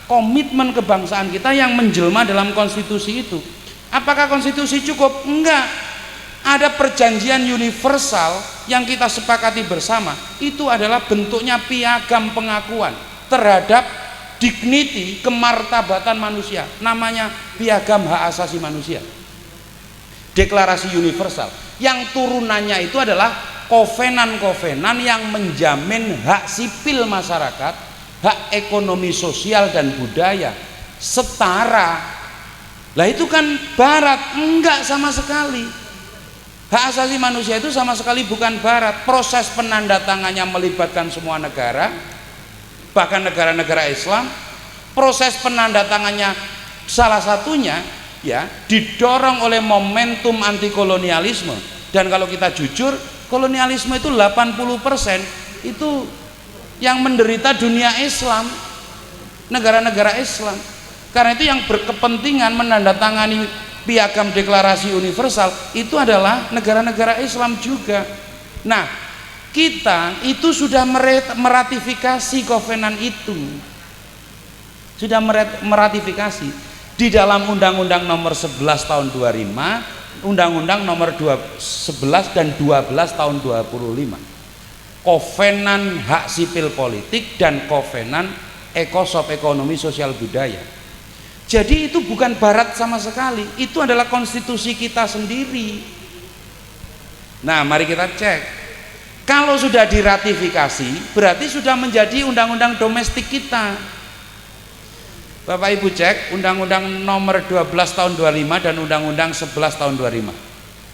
komitmen kebangsaan kita yang menjelma dalam konstitusi itu. Apakah konstitusi cukup? Enggak. Ada perjanjian universal yang kita sepakati bersama, itu adalah bentuknya piagam pengakuan terhadap dignity, kemartabatan manusia, namanya piagam hak asasi manusia, deklarasi universal, yang turunannya itu adalah kovenan-kovenan yang menjamin hak sipil masyarakat, hak ekonomi sosial dan budaya setara. Lah itu kan barat, enggak sama sekali. Hak asasi manusia itu sama sekali bukan barat. Proses penandatangannya melibatkan semua negara, bahkan negara-negara Islam. Proses penandatangannya salah satunya ya didorong oleh momentum anti kolonialisme. Dan kalau kita jujur, kolonialisme itu 80% itu yang menderita dunia Islam, negara-negara Islam. Karena itu yang berkepentingan menandatangani piagam deklarasi universal itu adalah negara-negara Islam juga. Nah, kita itu sudah meratifikasi kovenan itu, sudah meratifikasi di dalam Undang-Undang Nomor 11 Tahun 25, Undang-Undang Nomor 11 dan 12 Tahun 25, kovenan hak sipil politik dan kovenan ekosop ekonomi sosial budaya. Jadi itu bukan barat sama sekali, itu adalah konstitusi kita sendiri. Nah, mari kita cek. Kalau sudah diratifikasi, berarti sudah menjadi undang-undang domestik kita. Bapak Ibu cek Undang-Undang Nomor 12 Tahun 25 dan Undang-Undang 11 Tahun 25,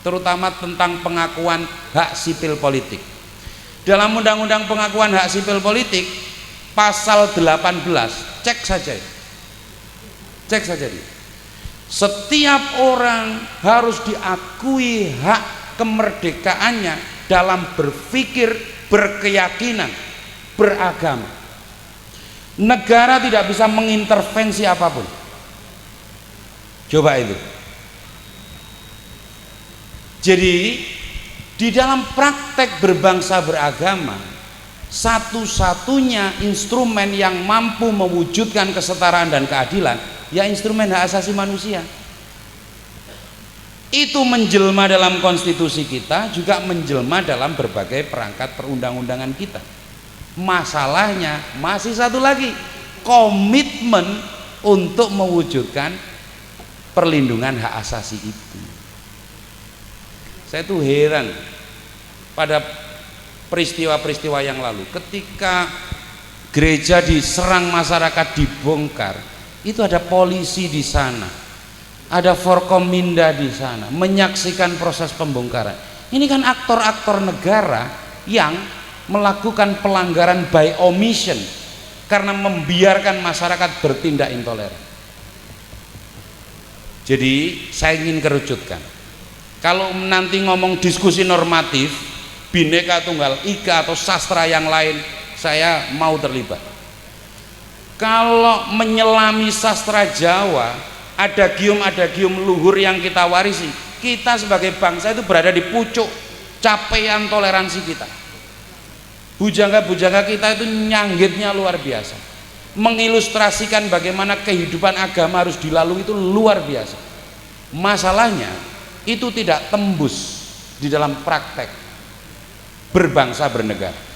terutama tentang pengakuan hak sipil politik. Dalam Undang-Undang Pengakuan Hak Sipil Politik pasal 18, cek saja. Cek saja dia. Setiap orang harus diakui hak kemerdekaannya dalam berpikir, berkeyakinan, beragama. Negara tidak bisa mengintervensi apapun. Coba itu. Jadi di dalam praktek berbangsa beragama, satu-satunya instrumen yang mampu mewujudkan kesetaraan dan keadilan ya instrumen hak asasi manusia. Itu menjelma dalam konstitusi kita, juga menjelma dalam berbagai perangkat perundang-undangan kita. Masalahnya masih satu lagi, komitmen untuk mewujudkan perlindungan hak asasi itu. Saya tuh heran pada peristiwa-peristiwa yang lalu, ketika gereja diserang masyarakat, dibongkar, itu ada polisi di sana, ada Forkominda di sana menyaksikan proses pembongkaran. Ini kan aktor-aktor negara yang melakukan pelanggaran by omission karena membiarkan masyarakat bertindak intoleran. Jadi saya ingin kerucutkan, kalau nanti ngomong diskusi normatif, Bhinneka Tunggal Ika atau sastra yang lain, saya mau terlibat. Kalau menyelami sastra Jawa, adagium luhur yang kita warisi, kita sebagai bangsa itu berada di pucuk capaian toleransi kita. Bujangga-bujangga kita itu nyanggitnya luar biasa, mengilustrasikan bagaimana kehidupan agama harus dilalui itu luar biasa. Masalahnya itu tidak tembus di dalam praktek berbangsa bernegara.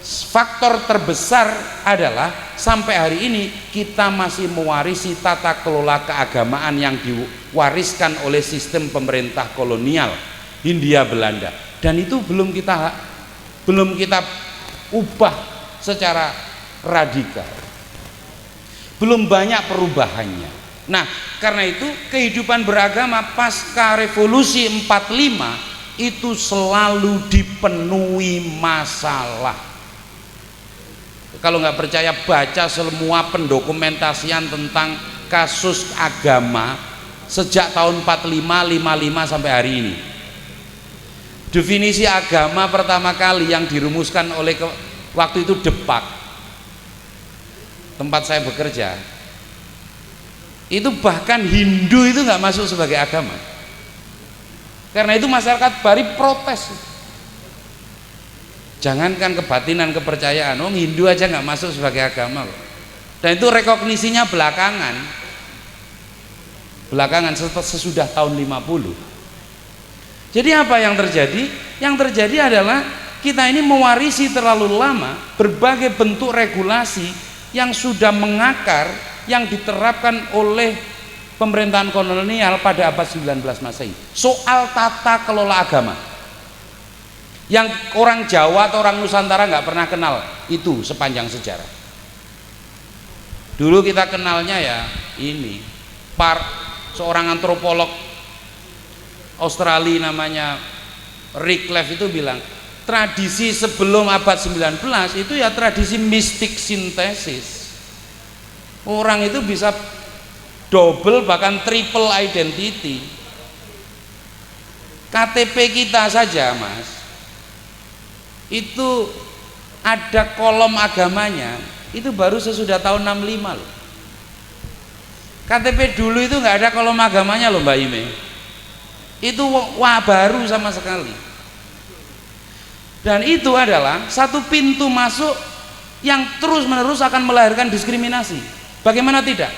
Faktor terbesar adalah sampai hari ini kita masih mewarisi tata kelola keagamaan yang diwariskan oleh sistem pemerintah kolonial Hindia Belanda, dan itu belum kita ubah secara radikal, belum banyak perubahannya. Nah, karena itu kehidupan beragama pasca revolusi 45 itu selalu dipenuhi masalah. Kalau nggak percaya, baca semua pendokumentasian tentang kasus agama sejak tahun 45, 55 sampai hari ini. Definisi agama pertama kali yang dirumuskan oleh waktu itu Depak, tempat saya bekerja, Itu bahkan Hindu itu nggak masuk sebagai agama. Karena itu masyarakat Bali protes. Jangankan kebatinan, kepercayaan, Hindu aja nggak masuk sebagai agama loh. Dan itu rekognisinya belakangan sesudah tahun 50. Jadi apa yang terjadi? Yang terjadi adalah kita ini mewarisi terlalu lama berbagai bentuk regulasi yang sudah mengakar, yang diterapkan oleh pemerintahan kolonial pada abad 19 Masehi soal tata kelola agama yang orang Jawa atau orang Nusantara nggak pernah kenal itu sepanjang sejarah. Dulu kita kenalnya ya ini seorang antropolog Australia namanya Rick Leff itu bilang tradisi sebelum abad 19 itu ya tradisi mistik sintesis. Orang itu bisa double bahkan triple identity. KTP kita saja Mas itu ada kolom agamanya itu baru sesudah tahun 65 loh. KTP dulu itu nggak ada kolom agamanya loh Mbak Ime. Itu baru sama sekali. Dan itu adalah satu pintu masuk yang terus menerus akan melahirkan diskriminasi. Bagaimana tidak?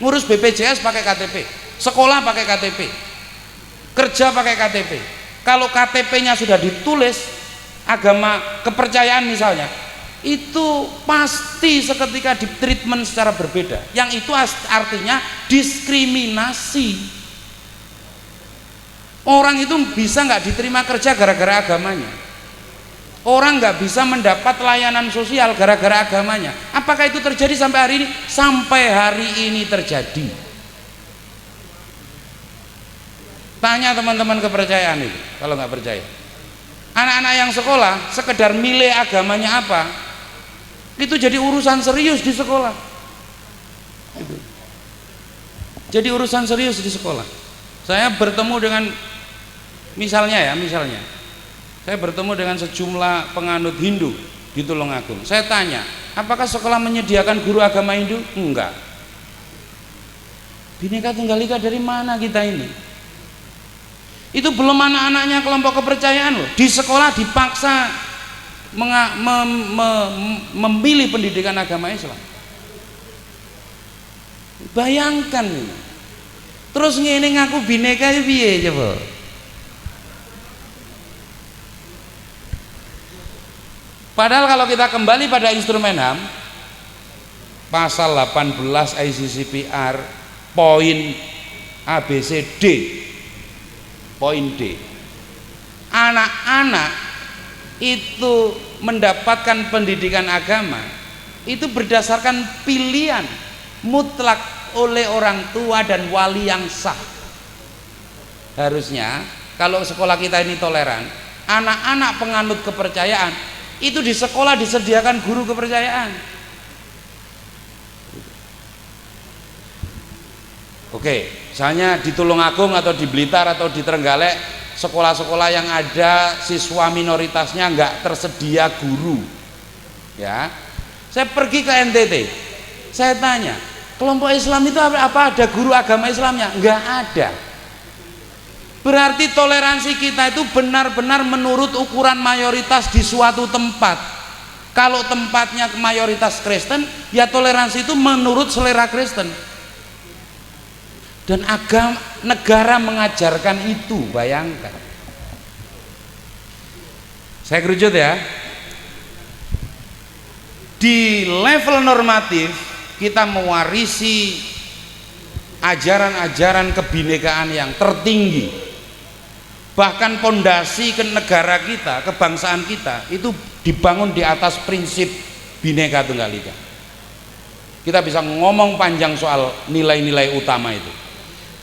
Ngurus BPJS pakai KTP, sekolah pakai KTP, kerja pakai KTP. Kalau KTP-nya sudah ditulis agama kepercayaan misalnya, itu pasti seketika di treatment secara berbeda. Yang itu artinya diskriminasi. Orang itu bisa nggak diterima kerja gara-gara agamanya. Orang nggak bisa mendapat layanan sosial gara-gara agamanya. Apakah itu terjadi sampai hari ini? Sampai hari ini terjadi. Tanya teman-teman kepercayaan itu kalau nggak percaya. Anak-anak yang sekolah sekedar milih agamanya apa, itu jadi urusan serius di sekolah. Jadi urusan serius di sekolah. Saya bertemu dengan misalnya saya bertemu dengan sejumlah penganut Hindu di Tulungagung. Saya tanya, apakah sekolah menyediakan guru agama Hindu? Enggak. Bhinneka Tunggal Ika dari mana kita ini? Itu belum anak-anaknya kelompok kepercayaan loh. Di sekolah dipaksa memilih pendidikan agama Islam. Bayangkan ini. Terus ngene ngaku bhinneka piye coba? Padahal kalau kita kembali pada instrumen HAM pasal 18 ICCPR poin ABCD poin D, anak-anak itu mendapatkan pendidikan agama itu berdasarkan pilihan mutlak oleh orang tua dan wali yang sah. Harusnya kalau sekolah kita ini toleran, anak-anak penganut kepercayaan itu di sekolah disediakan guru kepercayaan. Oke, misalnya di Tulungagung atau di Blitar atau di Trenggalek, sekolah-sekolah yang ada siswa minoritasnya nggak tersedia guru, ya. Saya pergi ke NTT, saya tanya, kelompok Islam itu apa ada guru agama Islamnya? Nggak ada. Berarti toleransi kita itu benar-benar menurut ukuran mayoritas di suatu tempat. Kalau tempatnya mayoritas Kristen, ya toleransi itu menurut selera Kristen. Dan agama negara mengajarkan itu, bayangkan. Saya kerucut ya. Di level normatif kita mewarisi ajaran-ajaran kebinekaan yang tertinggi. Bahkan pondasi ke negara kita, kebangsaan kita itu dibangun di atas prinsip Bhinneka Tunggal Ika. Kita bisa ngomong panjang soal nilai-nilai utama itu.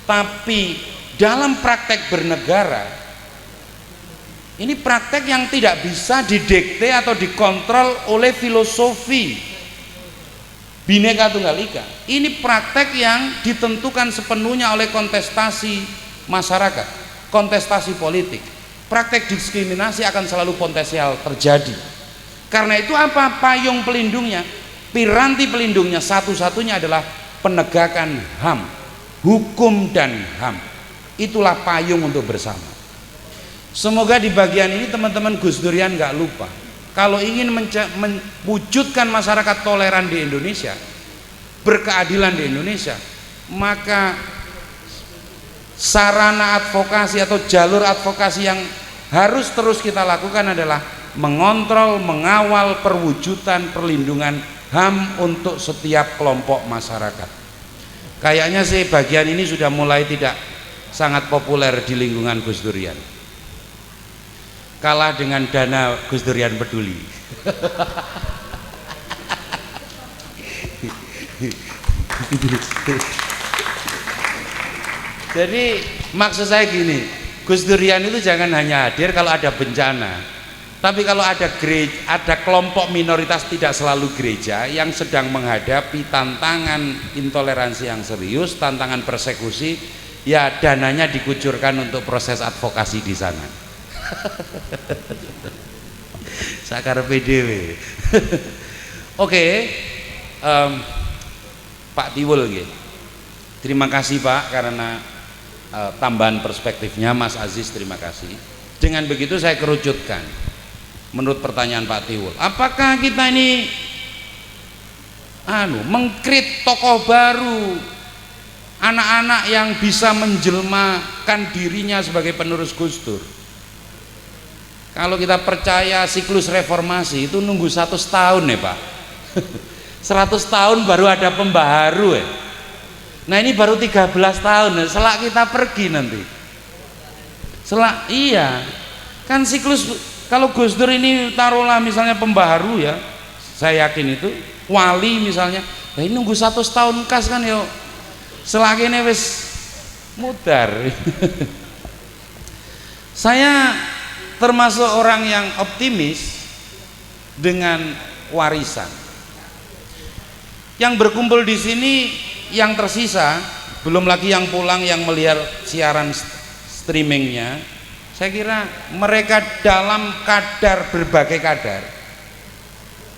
Tapi dalam praktek bernegara, ini praktek yang tidak bisa didikte atau dikontrol oleh filosofi Bhinneka Tunggal Ika. Ini praktek yang ditentukan sepenuhnya oleh kontestasi masyarakat, kontestasi politik. Praktek diskriminasi akan selalu potensial terjadi. Karena itu apa payung pelindungnya? Piranti pelindungnya satu-satunya adalah penegakan HAM, hukum dan HAM. Itulah payung untuk bersama. Semoga di bagian ini teman-teman Gus Durian nggak lupa, kalau ingin mewujudkan masyarakat toleran di Indonesia, berkeadilan di Indonesia, maka sarana advokasi atau jalur advokasi yang harus terus kita lakukan adalah mengontrol, mengawal perwujudan perlindungan HAM untuk setiap kelompok masyarakat. Kayaknya sih bagian ini sudah mulai tidak sangat populer di lingkungan Gus Durian, kalah dengan dana Gus Durian peduli. Jadi maksud saya gini, Gus Durian itu jangan hanya hadir kalau ada bencana, tapi kalau ada kelompok minoritas tidak selalu gereja yang sedang menghadapi tantangan intoleransi yang serius, tantangan persekusi, ya dananya dikucurkan untuk proses advokasi di sana. Sakar PDW. Oke, Pak Tiwul, terima kasih Pak karena tambahan perspektifnya. Mas Aziz, terima kasih. Dengan begitu saya kerucutkan menurut pertanyaan Pak Tiwul, apakah kita ini mengkrit tokoh baru, anak-anak yang bisa menjelmakan dirinya sebagai penerus Gus Dur? Kalau kita percaya siklus reformasi itu nunggu 100 tahun ya Pak. 100 tahun baru ada pembaharu ya. Nah ini baru 13 tahun, selak kita pergi nanti. Iya, kan siklus. Kalau Gus Dur ini taruhlah misalnya pembaharu ya, saya yakin itu wali misalnya, ya ini nunggu 100 tahun kas kan ya, selak ini wis mudar. Saya termasuk orang yang optimis dengan warisan. Yang berkumpul di sini, yang tersisa, belum lagi yang pulang yang melihat siaran streamingnya, saya kira mereka dalam berbagai kadar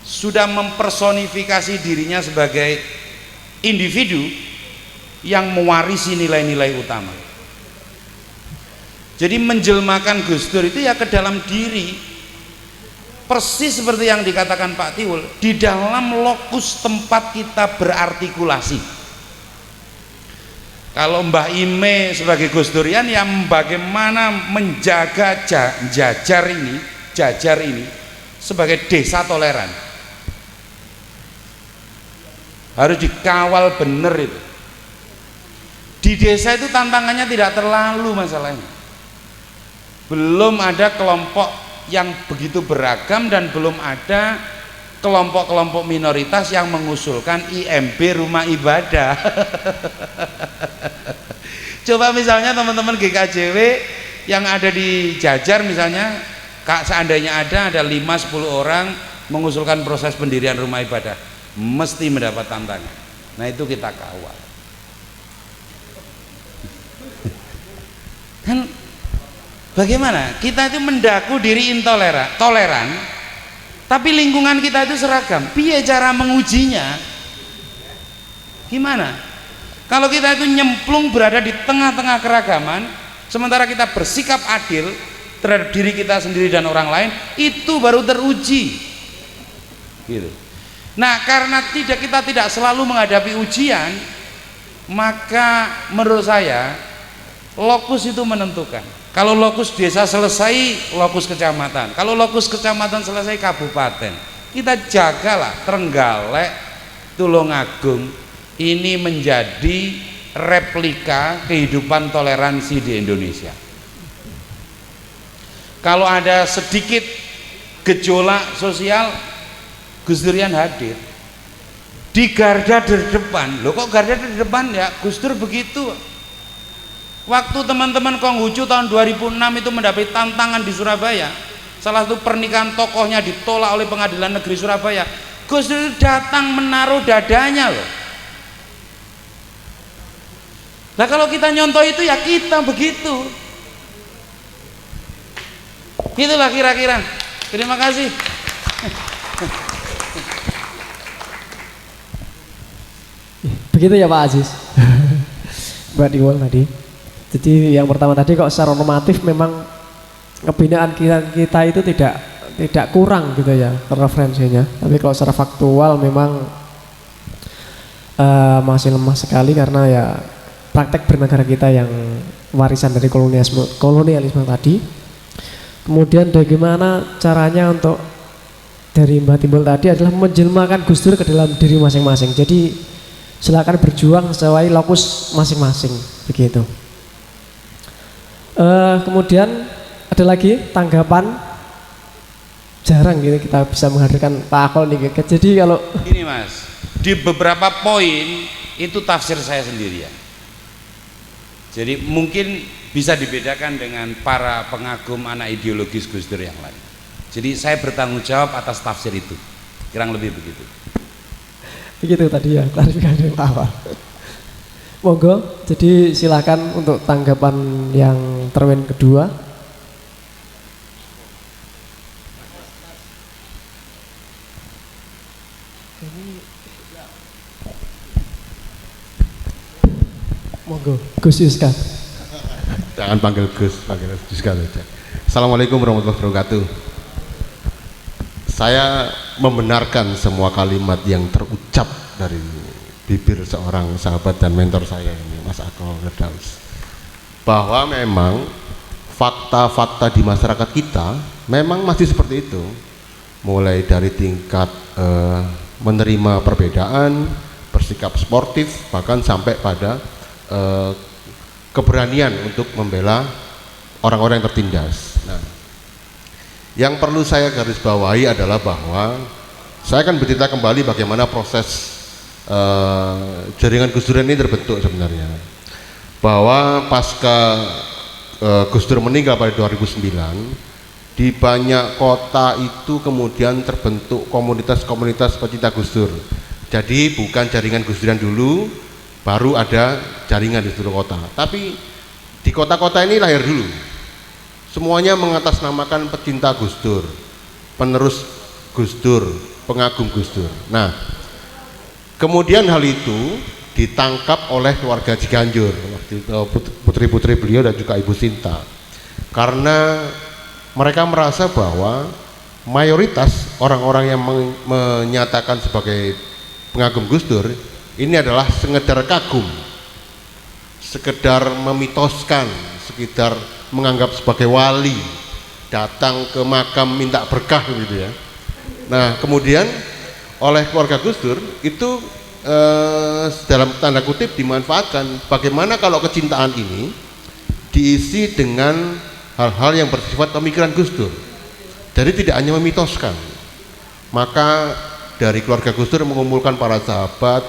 sudah mempersonifikasi dirinya sebagai individu yang mewarisi nilai-nilai utama. Jadi menjelmakan Gus Dur itu ya ke dalam diri, persis seperti yang dikatakan Pak Tiwul, di dalam lokus tempat kita berartikulasi. Kalau Mbah Ime sebagai Gus Durian yang bagaimana menjaga jajar ini sebagai desa toleran, harus dikawal bener itu. Di desa itu tantangannya tidak terlalu masalahnya. Belum ada kelompok yang begitu beragam dan belum ada kelompok-kelompok minoritas yang mengusulkan IMB rumah ibadah. Coba misalnya teman-teman GKJW yang ada di Jajar misalnya, seandainya ada 5-10 orang mengusulkan proses pendirian rumah ibadah, mesti mendapat tantangan. Nah itu kita kawal. Kan bagaimana kita itu mendaku diri toleran, tapi lingkungan kita itu seragam. Piye cara mengujinya? Gimana? Kalau kita itu nyemplung berada di tengah-tengah keragaman, sementara kita bersikap adil terhadap diri kita sendiri dan orang lain, itu baru teruji. Gitu. Nah, karena kita tidak selalu menghadapi ujian, maka menurut saya lokus itu menentukan. Kalau lokus desa selesai, lokus kecamatan. Kalau lokus kecamatan selesai, kabupaten. Kita jagalah Trenggalek, Tulungagung ini menjadi replika kehidupan toleransi di Indonesia. Kalau ada sedikit gejolak sosial, Gus Durian hadir di garda terdepan. Loh kok garda terdepan ya? Gus Dur begitu. Waktu teman-teman Konghucu tahun 2006 itu mendapat tantangan di Surabaya, salah satu pernikahan tokohnya ditolak oleh Pengadilan Negeri Surabaya, Gus Dur datang menaruh dadanya loh. Nah kalau kita nyontoh itu ya kita begitu. Itulah kira-kira. Terima kasih. Begitu ya Pak Aziz. Mbak Diwol tadi. Jadi yang pertama tadi kok secara normatif memang kebinaan kita itu tidak kurang gitu ya referensinya. Tapi kalau secara faktual memang masih lemah sekali karena ya praktek bernegara kita yang warisan dari kolonialisme tadi. Kemudian bagaimana caranya untuk dari Mbak Timbul tadi adalah menjelmakan Gus Dur ke dalam diri masing-masing. Jadi silakan berjuang sesuai lokus masing-masing begitu. Kemudian ada lagi tanggapan, jarang gitu kita bisa menghadirkan Pak Akol nih. Jadi kalau ini Mas, di beberapa poin itu tafsir saya sendirian. Jadi mungkin bisa dibedakan dengan para pengagum anak ideologis Gus Dur yang lain. Jadi saya bertanggung jawab atas tafsir itu, kurang lebih begitu. Begitu tadi ya klarifikasi awal. Monggo, jadi silakan untuk tanggapan yang termin kedua. Monggo, Gus Yuska. Jangan panggil Gus, panggil Yuska saja. Assalamualaikum warahmatullahi wabarakatuh. Saya membenarkan semua kalimat yang terucap dari bibir seorang sahabat dan mentor saya ini, Mas Akol Firdaus, bahwa memang fakta-fakta di masyarakat kita memang masih seperti itu, mulai dari tingkat menerima perbedaan, bersikap sportif, bahkan sampai pada keberanian untuk membela orang-orang yang tertindas. Nah, yang perlu saya garis bawahi adalah bahwa saya akan bercerita kembali bagaimana proses jaringan Gus Dur ini terbentuk sebenarnya. Bahwa pasca Gus Dur meninggal pada 2009, di banyak kota itu kemudian terbentuk komunitas-komunitas pecinta Gus Dur. Jadi bukan jaringan Gus Duran dulu, baru ada jaringan di seluruh kota. Tapi di kota-kota ini lahir dulu. Semuanya mengatasnamakan pecinta Gus Dur, penerus Gus Dur, pengagum Gus Dur. Nah, kemudian hal itu ditangkap oleh keluarga Ciganjur, putri-putri beliau dan juga Ibu Sinta, karena mereka merasa bahwa mayoritas orang-orang yang menyatakan sebagai pengagum Gus Dur ini adalah sekedar kagum, sekedar memitoskan, sekedar menganggap sebagai wali, datang ke makam minta berkah gitu ya. Nah, kemudian oleh keluarga Gus Dur itu dalam tanda kutip dimanfaatkan, bagaimana kalau kecintaan ini diisi dengan hal-hal yang bersifat pemikiran Gus Dur. Jadi tidak hanya memitoskan. Maka dari keluarga Gus Dur mengumpulkan para sahabat,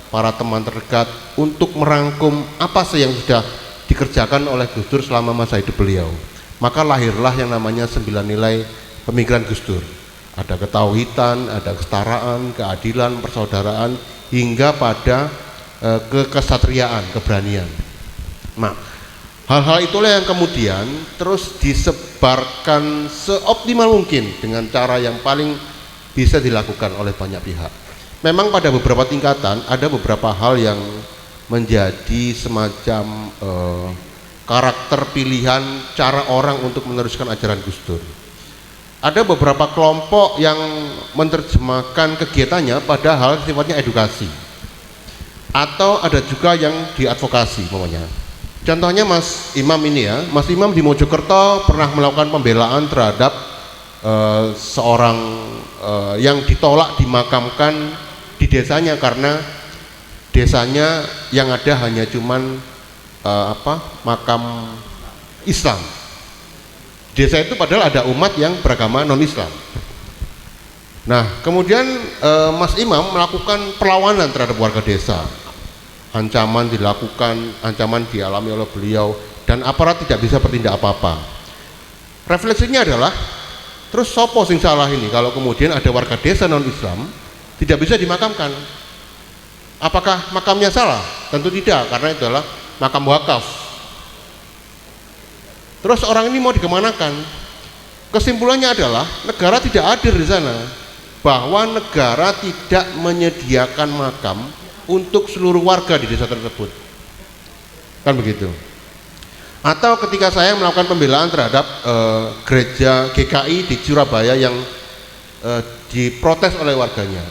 para teman terdekat untuk merangkum apa sih yang sudah dikerjakan oleh Gus Dur selama masa hidup beliau. Maka lahirlah yang namanya 9 nilai pemikiran Gus Dur. Ada ketauhidan, ada kesetaraan, keadilan, persaudaraan, hingga pada kesatriaan, keberanian. Nah, hal-hal itulah yang kemudian terus disebarkan seoptimal mungkin dengan cara yang paling bisa dilakukan oleh banyak pihak. Memang pada beberapa tingkatan ada beberapa hal yang menjadi semacam karakter pilihan cara orang untuk meneruskan ajaran Gus Dur. Ada beberapa kelompok yang menerjemahkan kegiatannya pada hal sifatnya edukasi, atau ada juga yang diadvokasi pokoknya. Contohnya Mas Imam ini ya, Mas Imam di Mojokerto pernah melakukan pembelaan terhadap seorang yang ditolak dimakamkan di desanya karena desanya yang ada hanya cuman makam Islam. Desa itu padahal ada umat yang beragama non-Islam. Nah, kemudian Mas Imam melakukan perlawanan terhadap warga desa. Ancaman dilakukan, ancaman dialami oleh beliau, dan aparat tidak bisa bertindak apa-apa. Refleksinya adalah, terus sopo sing salah ini kalau kemudian ada warga desa non-Islam tidak bisa dimakamkan? Apakah makamnya salah? Tentu tidak, karena itu adalah makam wakaf. Terus orang ini mau dikemanakan? Kesimpulannya adalah negara tidak hadir di sana, bahwa negara tidak menyediakan makam untuk seluruh warga di desa tersebut. kan begitu. Atau ketika saya melakukan pembelaan terhadap gereja GKI di Surabaya yang diprotes oleh warganya,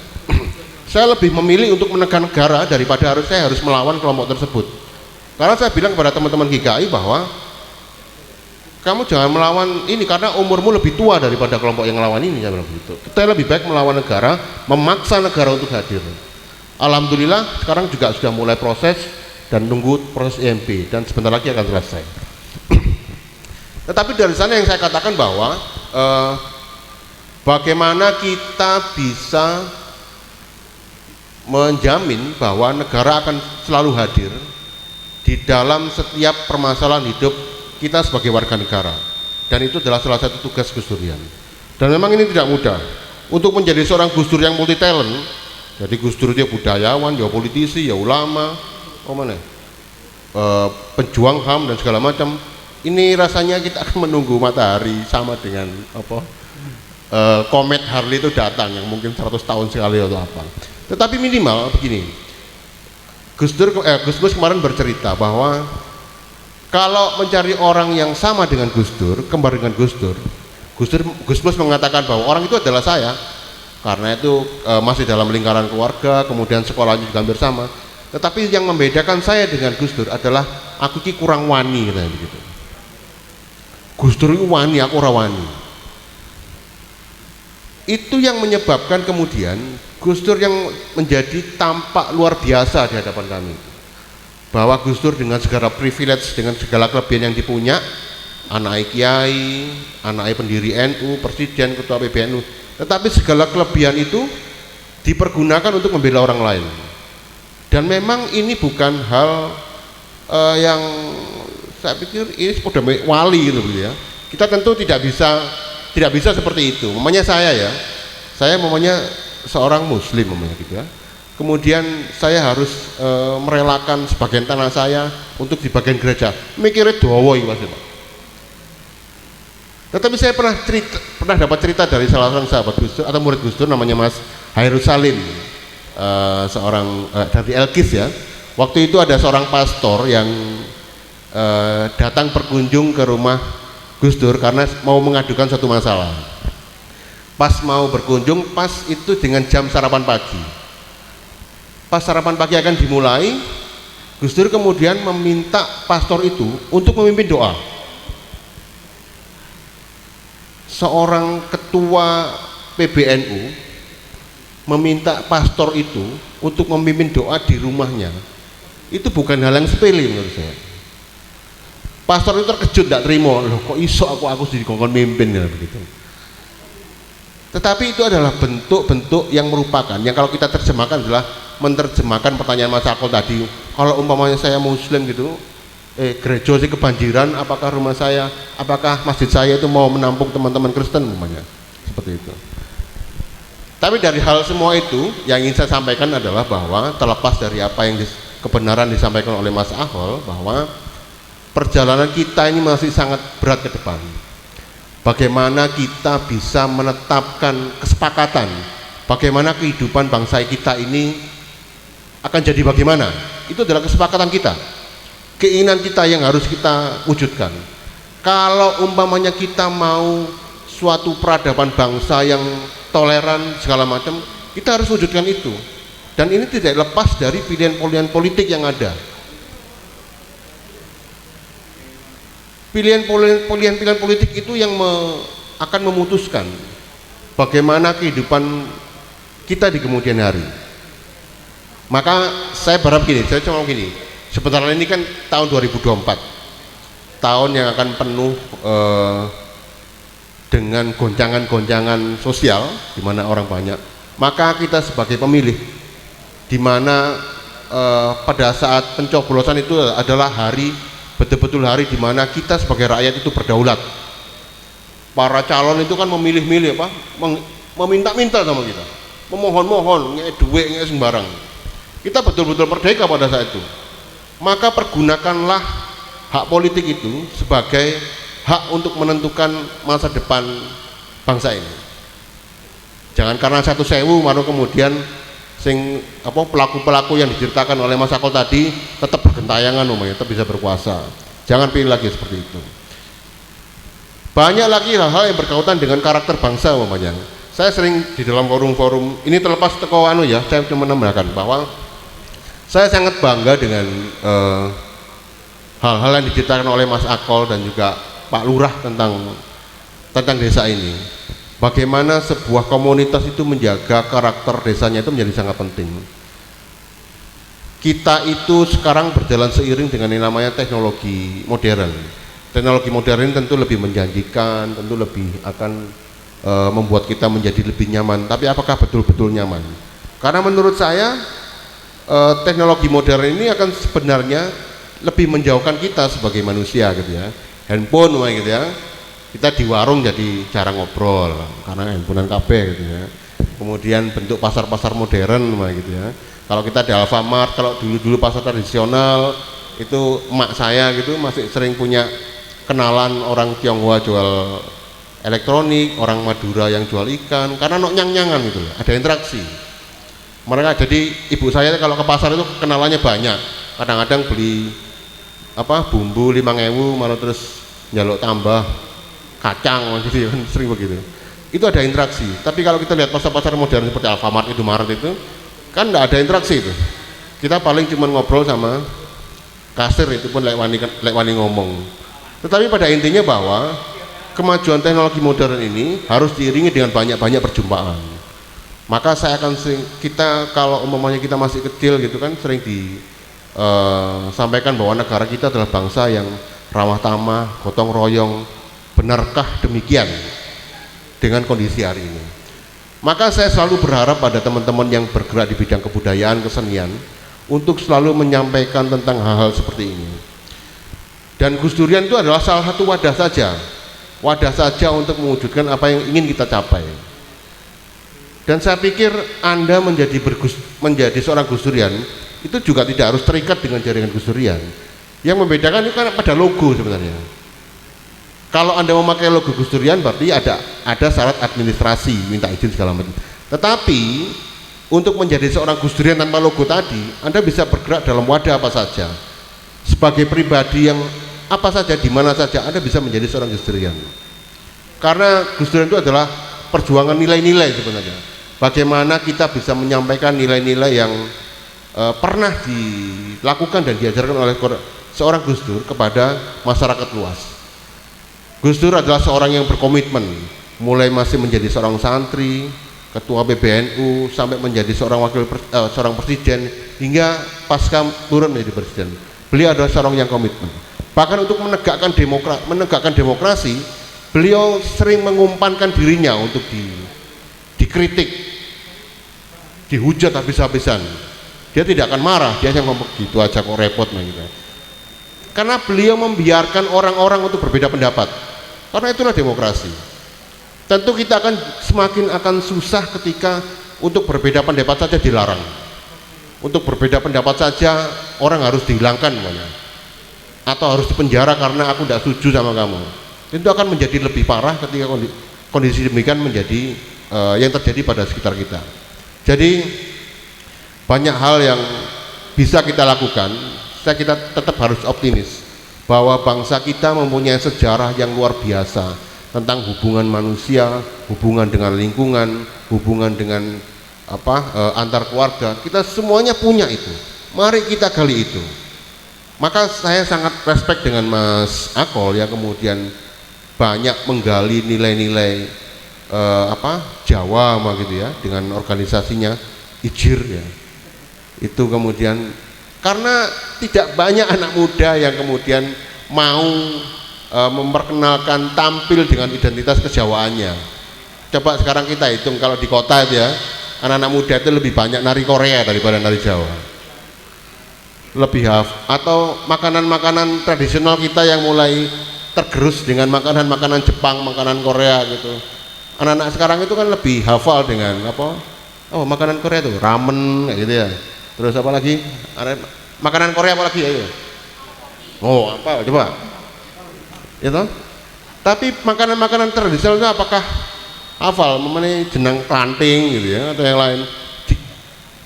saya lebih memilih untuk menekan negara daripada saya harus melawan kelompok tersebut. Karena saya bilang kepada teman-teman GKI bahwa kamu jangan melawan ini karena umurmu lebih tua daripada kelompok yang melawan ini, saya bilang begitu. Kita lebih baik melawan negara, memaksa negara untuk hadir. Alhamdulillah sekarang juga sudah mulai proses dan nunggu proses IMB dan sebentar lagi akan selesai. Tetapi dari sana yang saya katakan bahwa bagaimana kita bisa menjamin bahwa negara akan selalu hadir di dalam setiap permasalahan hidup kita sebagai warga negara, dan itu adalah salah satu tugas Gus Durian. Dan memang ini tidak mudah untuk menjadi seorang Gus Dur yang multi talent. Jadi Gus Dur dia budayawan, ya politisi, ya ulama, pejuang HAM dan segala macam. Ini rasanya kita akan menunggu matahari sama dengan komet Harley itu datang yang mungkin 100 tahun sekali atau apa. Tetapi minimal begini, Gus Mus kemarin bercerita bahwa kalau mencari orang yang sama dengan Gus Dur, kembar dengan Gus Mus mengatakan bahwa orang itu adalah saya, karena itu masih dalam lingkaran keluarga, kemudian sekolahnya juga hampir sama. Tetapi yang membedakan saya dengan Gus Dur adalah aku ki kurang wani, katanya begitu. Gus Dur itu wani, aku ora wani. Itu yang menyebabkan kemudian Gus Dur yang menjadi tampak luar biasa di hadapan kami, bahwa Gus Dur dengan segala privilege, dengan segala kelebihan yang dipunya, anak kiai, anak pendiri NU, presiden, ketua PBNU, tetapi segala kelebihan itu dipergunakan untuk membela orang lain. Dan memang ini bukan hal yang saya pikir ini sudah wali gitu ya. Kita tentu tidak bisa seperti itu. Mamanya saya mamanya seorang muslim mamanya gitu ya. Kemudian saya harus merelakan sebagian tanah saya untuk di bagian gereja. Mikirnya dowo iki Mas Pak. Tetapi saya pernah dapat cerita dari salah seorang sahabat Gus Dur atau murid Gus Dur, namanya Mas Hairul Salim, seorang dari Elkis ya. Waktu itu ada seorang pastor yang datang berkunjung ke rumah Gus Dur karena mau mengadukan satu masalah. Pas mau berkunjung, pas itu dengan jam sarapan pagi. Pas sarapan pagi akan dimulai, Gus Dur kemudian meminta pastor itu untuk memimpin doa. Seorang ketua PBNU meminta pastor itu untuk memimpin doa di rumahnya. Itu bukan hal yang sepele menurut saya. Pastor itu terkejut, tidak terima, loh kok iso aku dikongkon mimpin ya begitu. Tetapi itu adalah bentuk-bentuk yang merupakan, yang kalau kita terjemahkan adalah menerjemahkan pertanyaan Mas Akol tadi. Kalau umpamanya saya muslim gitu, gereja sih kebanjiran, apakah rumah saya, apakah masjid saya itu mau menampung teman-teman Kristen umpamanya, seperti itu. Tapi dari hal semua itu yang ingin saya sampaikan adalah bahwa terlepas dari apa yang kebenaran disampaikan oleh Mas Ahol, bahwa perjalanan kita ini masih sangat berat ke depan. Bagaimana kita bisa menetapkan kesepakatan, bagaimana kehidupan bangsa kita ini akan jadi bagaimana, itu adalah kesepakatan kita, keinginan kita yang harus kita wujudkan. Kalau umpamanya kita mau suatu peradaban bangsa yang toleran segala macam, kita harus wujudkan itu. Dan ini tidak lepas dari pilihan-pilihan politik yang ada. Pilihan-pilihan politik itu yang akan memutuskan bagaimana kehidupan kita di kemudian hari. Maka saya berharap gini, saya cuma gini, sebentar ini kan tahun 2024, tahun yang akan penuh dengan goncangan-goncangan sosial di mana orang banyak. Maka kita sebagai pemilih, di mana pada saat pencoblosan itu adalah hari, betul-betul hari di mana kita sebagai rakyat itu berdaulat. Para calon itu kan memilih-milih apa, meminta-minta sama kita, memohon-mohon, nge duit, nge sembarang. Kita betul-betul merdeka pada saat itu. Maka pergunakanlah hak politik itu sebagai hak untuk menentukan masa depan bangsa ini. Jangan karena 1.000 baru kemudian sing apa pelaku-pelaku yang diceritakan oleh Mas Akol tadi tetap bergentayangan umpamanya, tetap bisa berkuasa. Jangan pilih lagi seperti itu. Banyak lagi hal-hal yang berkaitan dengan karakter bangsa umpamanya. Saya sering di dalam forum-forum ini, terlepas teko anu ya, saya cuma menambahkan bahwa saya sangat bangga dengan hal-hal yang diceritakan oleh Mas Akol dan juga Pak Lurah tentang desa ini. Bagaimana sebuah komunitas itu menjaga karakter desanya itu menjadi sangat penting. Kita itu sekarang berjalan seiring dengan yang namanya teknologi modern. Teknologi modern tentu lebih menjanjikan, tentu lebih akan membuat kita menjadi lebih nyaman. Tapi apakah betul-betul nyaman? Karena menurut saya teknologi modern ini akan sebenarnya lebih menjauhkan kita sebagai manusia gitu ya. Handphone gitu ya. Kita di warung jadi jarang ngobrol karena handphonean kabeh gitu ya. Kemudian bentuk pasar-pasar modern gitu ya. Kalau kita di Alfamart, kalau dulu pasar tradisional itu emak saya gitu masih sering punya kenalan orang Tionghoa jual elektronik, orang Madura yang jual ikan, karena nyang-nyangan gitu loh, ada interaksi. Mereka, jadi ibu saya kalau ke pasar itu kenalannya banyak. Kadang-kadang beli bumbu 5.000 malah terus njaluk tambah kacang gitu kan, sering begitu. Itu ada interaksi. Tapi kalau kita lihat pasar-pasar modern seperti Alfamart, Indomaret itu kan enggak ada interaksi itu. Kita paling cuma ngobrol sama kasir, itu pun lek wani ngomong. Tetapi pada intinya bahwa kemajuan teknologi modern ini harus diiringi dengan banyak-banyak perjumpaan. Maka saya akan kita kalau umpamanya kita masih kecil gitu kan sering disampaikan bahwa negara kita adalah bangsa yang ramah tamah, gotong royong. Benarkah demikian dengan kondisi hari ini? Maka saya selalu berharap pada teman-teman yang bergerak di bidang kebudayaan, kesenian untuk selalu menyampaikan tentang hal-hal seperti ini. Dan Gus Durian itu adalah salah satu wadah saja untuk mewujudkan apa yang ingin kita capai. Dan saya pikir Anda menjadi seorang Gus Durian itu juga tidak harus terikat dengan jaringan Gus Durian. Yang membedakan itu kan pada logo sebenarnya. Kalau Anda memakai logo Gus Durian berarti ada syarat administrasi, minta izin segala macam. Tetapi untuk menjadi seorang Gus Durian tanpa logo tadi, Anda bisa bergerak dalam wadah apa saja. Sebagai pribadi yang apa saja, di mana saja Anda bisa menjadi seorang Gus Durian. Karena Gus Durian itu adalah perjuangan nilai-nilai sebenarnya. Bagaimana kita bisa menyampaikan nilai-nilai yang pernah dilakukan dan diajarkan oleh seorang Gus Dur kepada masyarakat luas. Gus Dur adalah seorang yang berkomitmen, mulai masih menjadi seorang santri, ketua PBNU, sampai menjadi seorang presiden, hingga pasca turun menjadi presiden. Beliau adalah seorang yang komitmen. Bahkan untuk menegakkan demokrasi, beliau sering mengumpankan dirinya untuk dikritik, dihujat habis-habisan. Dia tidak akan marah, dia hanya ngomong gitu aja kok repot gitu. Karena beliau membiarkan orang-orang untuk berbeda pendapat. Karena itulah demokrasi. Tentu kita semakin akan susah ketika untuk berbeda pendapat saja dilarang. Untuk berbeda pendapat saja orang harus dihilangkan namanya. Atau harus dipenjara karena aku tidak setuju sama kamu. Itu akan menjadi lebih parah ketika kondisi demikian menjadi yang terjadi pada sekitar kita. Jadi banyak hal yang bisa kita lakukan. Kita tetap harus optimis bahwa bangsa kita mempunyai sejarah yang luar biasa tentang hubungan manusia, hubungan dengan lingkungan, hubungan dengan antar keluarga. Kita semuanya punya itu. Mari kita gali itu. Maka saya sangat respect dengan Mas Akol ya, kemudian banyak menggali nilai-nilai Jawa gitu ya, dengan organisasinya IJIR ya. Itu kemudian karena tidak banyak anak muda yang kemudian mau memperkenalkan tampil dengan identitas kejawaannya. Coba sekarang kita hitung kalau di kota itu ya, anak-anak muda itu lebih banyak nari Korea daripada nari Jawa. Lebih atau makanan-makanan tradisional kita yang mulai tergerus dengan makanan-makanan Jepang, makanan Korea gitu. Anak-anak sekarang itu kan lebih hafal dengan makanan Korea itu ramen gitu ya. Terus apa lagi? Makanan Korea apa lagi ya? Apa coba? Itu. Tapi makanan-makanan tradisional itu apakah hafal? Mengenai jenang planting gitu ya atau yang lain?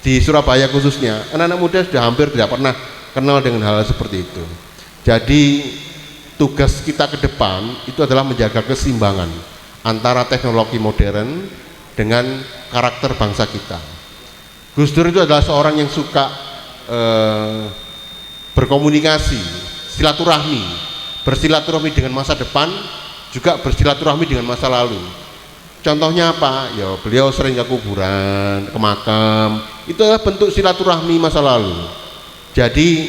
Di Surabaya khususnya, anak-anak muda sudah hampir tidak pernah kenal dengan hal seperti itu. Jadi tugas kita ke depan itu adalah menjaga keseimbangan antara teknologi modern dengan karakter bangsa kita. Gus Dur itu adalah seorang yang suka berkomunikasi, bersilaturahmi dengan masa depan, juga bersilaturahmi dengan masa lalu. Contohnya apa? Ya beliau sering ke kuburan, ke makam. Itu adalah bentuk silaturahmi masa lalu. Jadi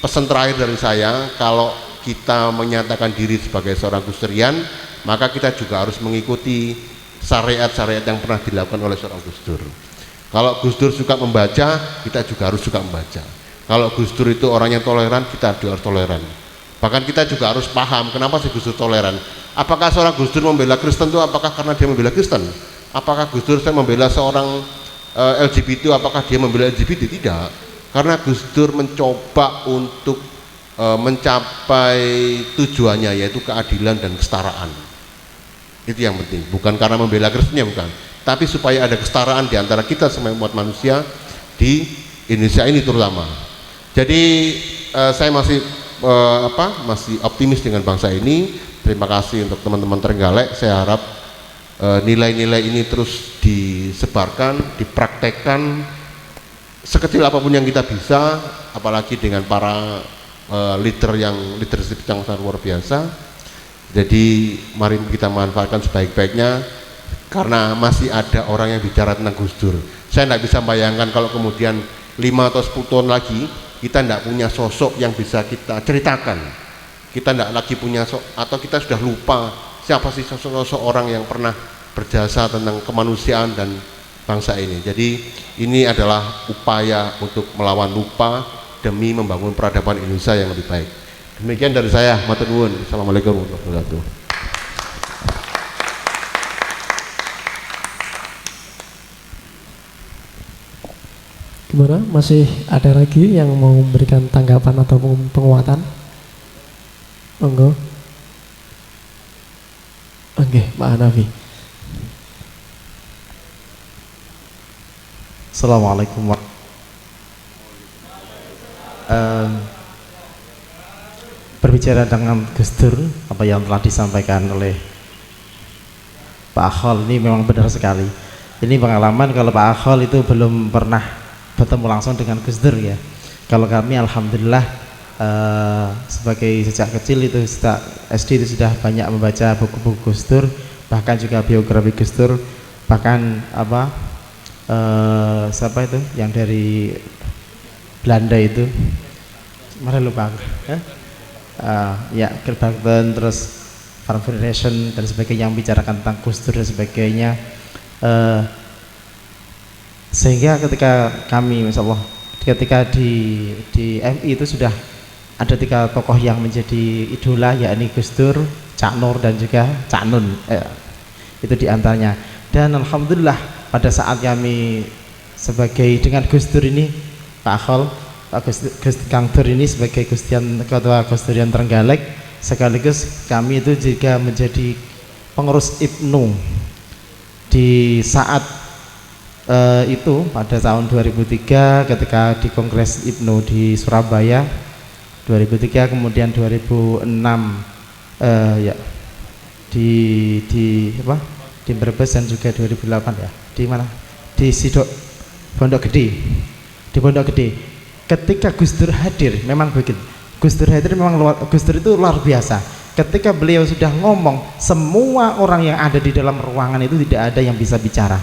pesan terakhir dari saya, kalau kita menyatakan diri sebagai seorang Gus Durian, maka kita juga harus mengikuti syariat-syariat yang pernah dilakukan oleh seorang Gus Dur. Kalau Gus Dur suka membaca, kita juga harus suka membaca. Kalau Gus Dur itu orang yang toleran, kita juga harus toleran. Bahkan kita juga harus paham kenapa sih Gus Dur toleran. Apakah seorang Gus Dur membela Kristen itu apakah karena dia membela Kristen? Apakah Gus Dur membela seorang LGBT, apakah dia membela LGBT? Tidak. Karena Gus Dur mencoba untuk mencapai tujuannya, yaitu keadilan dan kesetaraan. Itu yang penting, bukan karena membela Kristennya, bukan, tapi supaya ada kesetaraan di antara kita semua umat manusia di Indonesia ini terutama. Jadi saya masih optimis dengan bangsa ini. Terima kasih untuk teman-teman Trenggalek. Saya harap nilai-nilai ini terus disebarkan, dipraktekkan sekecil apapun yang kita bisa, apalagi dengan para leadership yang sangat luar biasa. Jadi mari kita manfaatkan sebaik-baiknya, karena masih ada orang yang bicara tentang Gus Dur. Saya tidak bisa bayangkan kalau kemudian 5 atau 10 tahun lagi kita tidak punya sosok yang bisa kita ceritakan. Kita tidak lagi punya atau kita sudah lupa siapa sih sosok-sosok orang yang pernah berjasa tentang kemanusiaan dan bangsa ini. Jadi ini adalah upaya untuk melawan lupa demi membangun peradaban Indonesia yang lebih baik. Demikian dari saya, matur nuwun. Assalamualaikum warahmatullahi wabarakatuh. Gimana? Masih ada lagi yang mau memberikan tanggapan atau penguatan? Monggo. Oke, Pak Hanafi. Assalamualaikum warahmatullahi wabarakatuh. Berbicara dengan Gus Dur, apa yang telah disampaikan oleh Pak Akhol ini memang benar sekali. Ini pengalaman kalau Pak Akhol itu belum pernah bertemu langsung dengan Gus Dur ya. Kalau kami alhamdulillah sebagai sejak kecil itu sejak SD itu sudah banyak membaca buku-buku Gus Dur, bahkan juga biografi Gus Dur, bahkan siapa itu yang dari Belanda itu, mana lupa ya Kirkbankten, terus Farm Federation dan sebagainya yang bicarakan tentang Gus Dur dan sebagainya, sehingga ketika kami Masya Allah ketika di MI itu sudah ada 3 tokoh yang menjadi idola, yakni Gus Dur, Cak Nur dan juga Cak Nun, itu diantaranya. Dan alhamdulillah pada saat kami sebagai dengan Gus Dur ini, Pak Akhol, Kang Dur ini sebagai ketua Gus Durian Trenggalek, sekaligus kami itu juga menjadi pengurus IPNU di saat itu pada tahun 2003 ketika di Kongres IPNU di Surabaya 2003, kemudian 2006 ya di Brebes, dan juga 2008 ya di mana di Pondok Gede. Ketika Gus Dur hadir, memang begitu. Gus Dur hadir memang Gus Dur itu luar biasa. Ketika beliau sudah ngomong, semua orang yang ada di dalam ruangan itu tidak ada yang bisa bicara.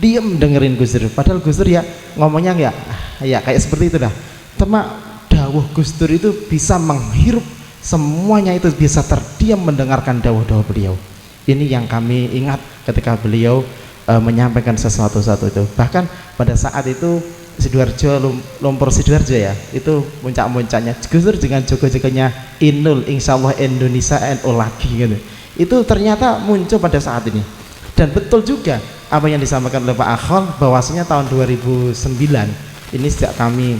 Diam dengerin Gus Dur. Padahal Gus Dur ya ngomongnya ya kayak seperti itu dah. Cuma dawuh Gus Dur itu bisa menghirup semuanya, itu bisa terdiam mendengarkan dawuh-dawuh beliau. Ini yang kami ingat ketika beliau menyampaikan sesuatu itu. Bahkan pada saat itu Sidoarjo, Lumpur Sidoarjo ya, itu puncak-puncaknya Gus Dur dengan jogo-jogonya Inul Insyaallah Indonesia NU lagi gitu. Itu ternyata muncul pada saat ini. Dan betul juga apa yang disampaikan oleh Pak Akhol, bahwasanya tahun 2009 ini sejak kami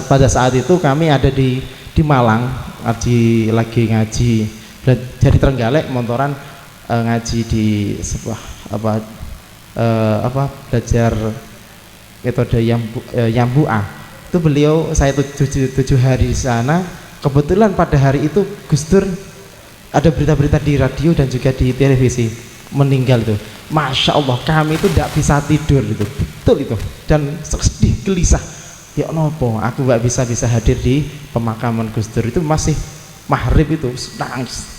pada saat itu kami ada di Malang lagi ngaji jadi Trenggalek montoran ngaji di sebuah belajar metode Yambu'ah. Itu beliau, saya 7 hari di sana. Kebetulan pada hari itu Gus Dur ada berita-berita di radio dan juga di televisi meninggal itu. Masya Allah, kami itu tidak bisa tidur itu, betul itu, dan sedih gelisah. Ya nopo, aku nggak bisa hadir di pemakaman Gus Dur, itu masih maghrib itu, nangis.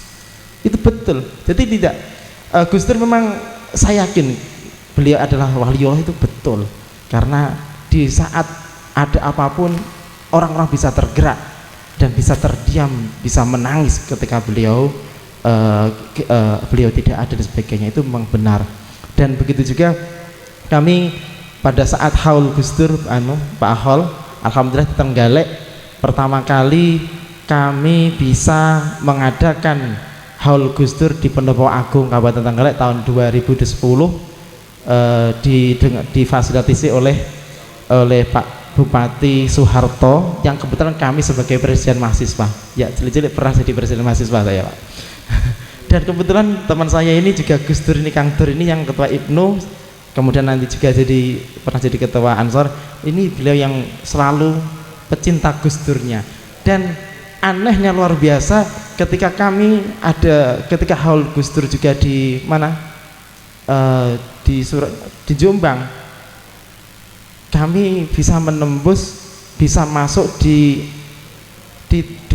Itu betul. Jadi tidak, Gus Dur memang saya yakin beliau adalah waliullah, itu betul. Karena di saat ada apapun orang-orang bisa tergerak dan bisa terdiam, bisa menangis ketika beliau tidak ada dan sebagainya, itu memang benar. Dan begitu juga kami pada saat haul Gus Dur Pak Ahol, alhamdulillah di Trenggalek pertama kali kami bisa mengadakan haul Gus Dur di Pendopo Agung Kabupaten Trenggalek tahun 2010, difasilitasi oleh Pak Bupati Soeharto, yang kebetulan kami sebagai presiden mahasiswa, ya cilik-cilik pernah jadi presiden mahasiswa saya, Pak. Dan kebetulan teman saya ini juga Gus Dur ini, Kang Dur ini yang ketua IPNU, kemudian nanti juga pernah jadi ketua Ansor. Ini beliau yang selalu pecinta Gus Durnya. Dan anehnya luar biasa ketika haul Gus Dur juga di mana, di Jombang, kami bisa menembus, bisa masuk di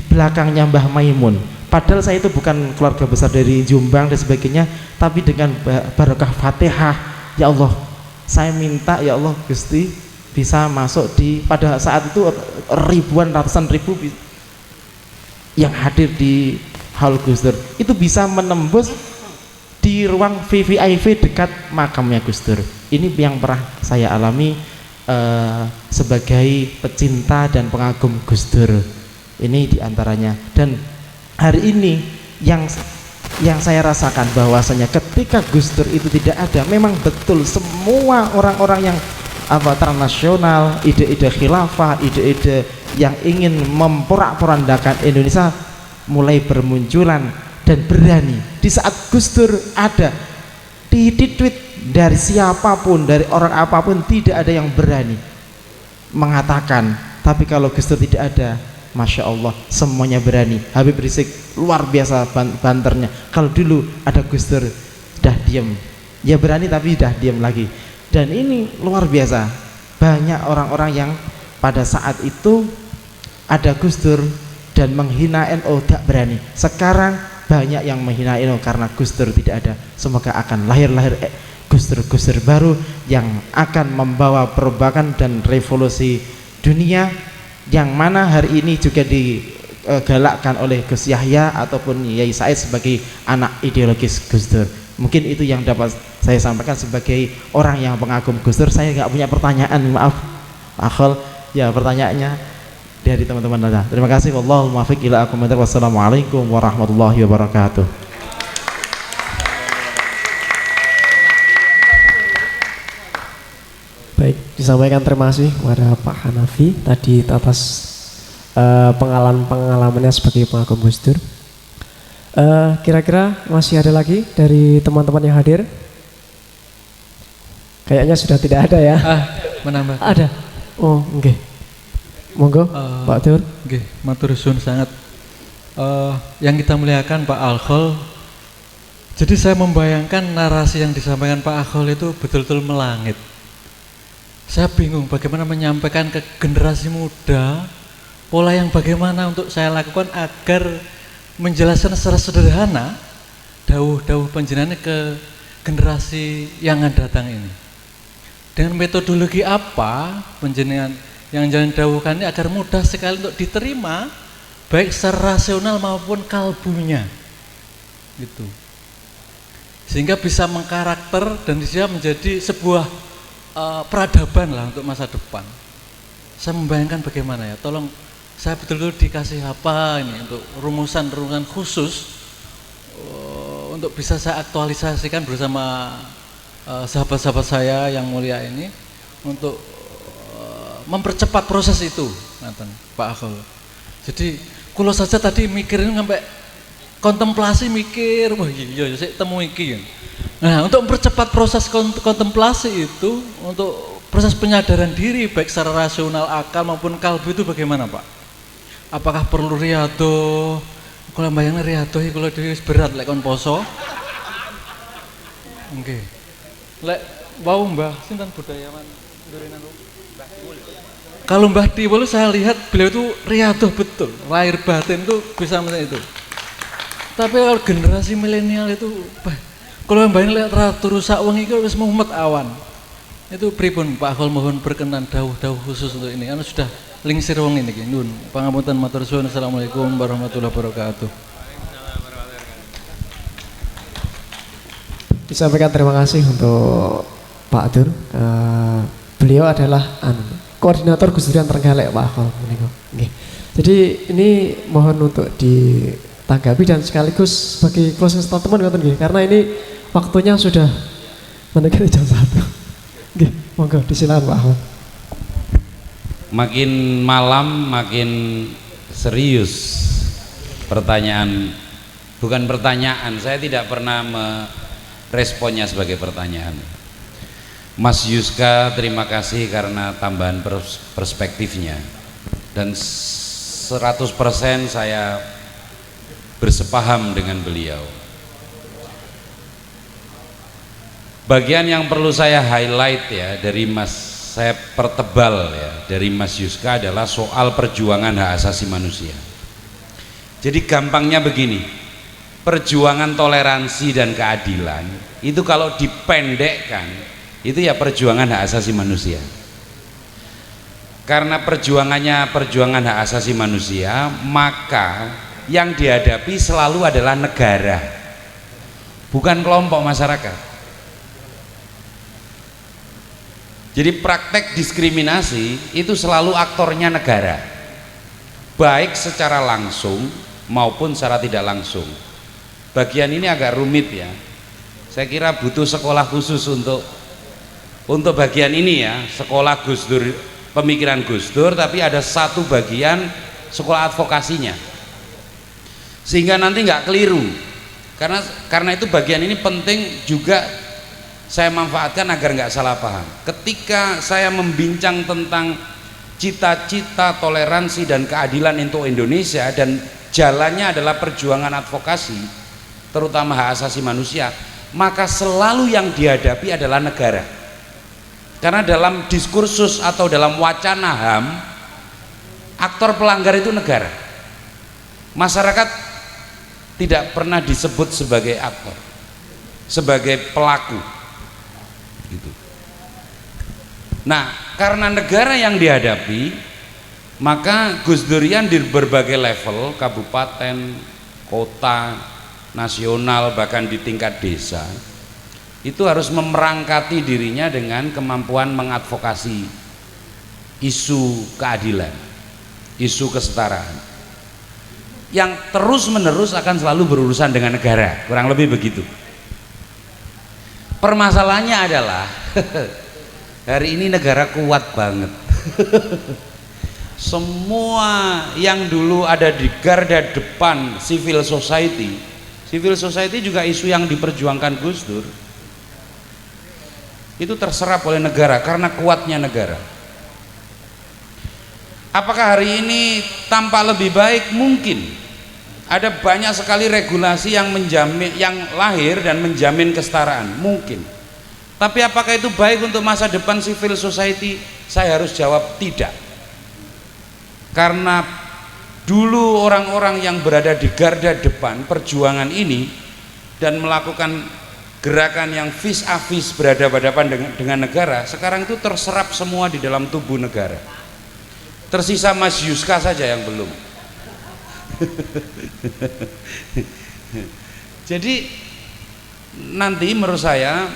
belakangnya Mbah Maimun. Padahal saya itu bukan keluarga besar dari Jombang dan sebagainya, tapi dengan barokah Fatihah, ya Allah, saya minta ya Allah Gusti bisa masuk pada saat itu ribuan, ratusan ribu yang hadir di haul Gus Dur, itu bisa menembus di ruang VVIP dekat makamnya Gus Dur. Ini yang pernah saya alami sebagai pecinta dan pengagum Gus Dur. Ini diantaranya. Dan hari ini yang saya rasakan bahwasanya ketika Gus Dur itu tidak ada, memang betul semua orang-orang yang transnasional, ide-ide khilafah, ide-ide yang ingin memporak-porandakan Indonesia mulai bermunculan dan berani. Di saat Gus Dur ada, di tweet dari siapapun, dari orang apapun, tidak ada yang berani mengatakan. Tapi kalau Gus Dur tidak ada, Masya Allah, semuanya berani. Habib Rizik luar biasa banternya. Kalau dulu ada Gus Dur, dah diam, ya berani tapi dah diam lagi. Dan ini luar biasa, banyak orang-orang yang pada saat itu ada Gus Dur dan menghina NU tak berani. Sekarang banyak yang menghina NU karena Gus Dur tidak ada. Semoga akan lahir Gus Dur baru yang akan membawa perubahan dan revolusi dunia, yang mana hari ini juga digalakkan oleh Gus Yahya ataupun Yai Said sebagai anak ideologis Gus Dur. Mungkin itu yang dapat saya sampaikan sebagai orang yang pengagum Gus Dur. Saya nggak punya pertanyaan, maaf Akhol, ya pertanyaannya dari teman-teman ada. Terima kasih. Wallahul muwaffiq ila aqwamit thoriq. Wassalamualaikum warahmatullahi wabarakatuh. Baik, disampaikan terima kasih kepada Pak Hanafi tadi atas pengalamannya sebagai pengagum Gus Dur. Kira-kira masih ada lagi dari teman-teman yang hadir? Kayaknya sudah tidak ada ya. Menambah. Ada. Oh, oke. Monggo, Pak Dur. Oke, matur suwun sangat. Yang kita muliakan Pak Alkhol. Jadi saya membayangkan narasi yang disampaikan Pak Alkhol itu betul-betul melangit. Saya bingung bagaimana menyampaikan ke generasi muda pola yang bagaimana untuk saya lakukan agar menjelaskan secara sederhana dawuh-dawuh panjenengan ke generasi yang akan datang ini. Dengan metodologi apa panjenengan yang jangan dawuhkan ini agar mudah sekali untuk diterima baik secara rasional maupun kalbunya, gitu. Sehingga bisa mengkarakter dan bisa menjadi sebuah peradaban lah untuk masa depan. Saya membayangkan bagaimana ya, tolong saya betul-betul dikasih apa ini untuk rumusan-rumusan khusus untuk bisa saya aktualisasikan bersama sahabat-sahabat saya yang mulia ini untuk mempercepat proses itu, Pak Akhol. Jadi kalau saja tadi mikirin sampai kontemplasi, mikir, wah iya saya temu iki. Nah, untuk mempercepat proses kontemplasi itu, untuk proses penyadaran diri baik secara rasional, akal maupun kalbu itu bagaimana Pak? Apakah perlu riyadhah? Kalau bayangnya riyadhah kalau dhewe berat lek kon poso. Nggih. Lek wau Mbah sinten budayawan Ndurinan. Kalau Mbah Tiwul saya lihat beliau itu riyadhah betul, lahir batin itu bisa seperti itu. Tapi kalau generasi milenial itu, kalau Mbah ini lihat ratu rusak wengi itu wis mumet awan. Itu pripun Pak Akhol, mohon berkenan dawuh-dawuh khusus untuk ini. Karena sudah lingsir wong ini iki. Nuwun pangapunten matur suwun. Assalamualaikum warahmatullahi wabarakatuh. Disampaikan terima kasih untuk Pak Dur. Beliau adalah koordinator Gus Durian Trenggalek Pak Akhol. Nggih. Jadi ini mohon untuk ditanggapi dan sekaligus sebagai closing statement ngoten nggih. Karena ini waktunya sudah mendekati jam 1. Nggih, monggo disilakan Pak Akhol. Makin malam makin serius pertanyaan, bukan pertanyaan, saya tidak pernah meresponnya sebagai pertanyaan. Mas Yuska terima kasih karena tambahan perspektifnya, dan 100% saya bersepaham dengan beliau. Bagian yang perlu saya highlight ya dari saya pertebal ya dari Mas Yuska adalah soal perjuangan hak asasi manusia. Jadi gampangnya begini, perjuangan toleransi dan keadilan itu kalau dipendekkan itu ya perjuangan hak asasi manusia. Karena perjuangan hak asasi manusia, maka yang dihadapi selalu adalah negara, bukan kelompok masyarakat. Jadi praktek diskriminasi itu selalu aktornya negara, baik secara langsung maupun secara tidak langsung. Bagian ini agak rumit ya, saya kira butuh sekolah khusus untuk bagian ini ya, sekolah Gus Dur, pemikiran Gus Dur, tapi ada satu bagian sekolah advokasinya, sehingga nanti nggak keliru. Karena itu bagian ini penting juga saya manfaatkan agar nggak salah paham. Ketika saya membincang tentang cita-cita toleransi dan keadilan untuk Indonesia dan jalannya adalah perjuangan advokasi, terutama hak asasi manusia, maka selalu yang dihadapi adalah negara. Karena dalam diskursus atau dalam wacana HAM, aktor pelanggar itu negara. Masyarakat tidak pernah disebut sebagai aktor, sebagai pelaku. Gitu. Nah, karena negara yang dihadapi, maka Gus Durian di berbagai level, kabupaten, kota, nasional, bahkan di tingkat desa, itu harus memerangkati dirinya dengan kemampuan mengadvokasi isu keadilan, isu kesetaraan, yang terus-menerus akan selalu berurusan dengan negara, kurang lebih begitu. Permasalahannya adalah hari ini negara kuat banget. Semua yang dulu ada di garda depan civil society juga isu yang diperjuangkan Gus Dur itu terserap oleh negara karena kuatnya negara. Apakah hari ini tampak lebih baik? Mungkin. Ada banyak sekali regulasi yang lahir dan menjamin kesetaraan, mungkin. Tapi apakah itu baik untuk masa depan civil society? Saya harus jawab tidak. Karena dulu orang-orang yang berada di garda depan perjuangan ini dan melakukan gerakan yang vis-a-vis berhadapan dengan negara, sekarang itu terserap semua di dalam tubuh negara. Tersisa Mas Yuska saja yang belum. Jadi nanti menurut saya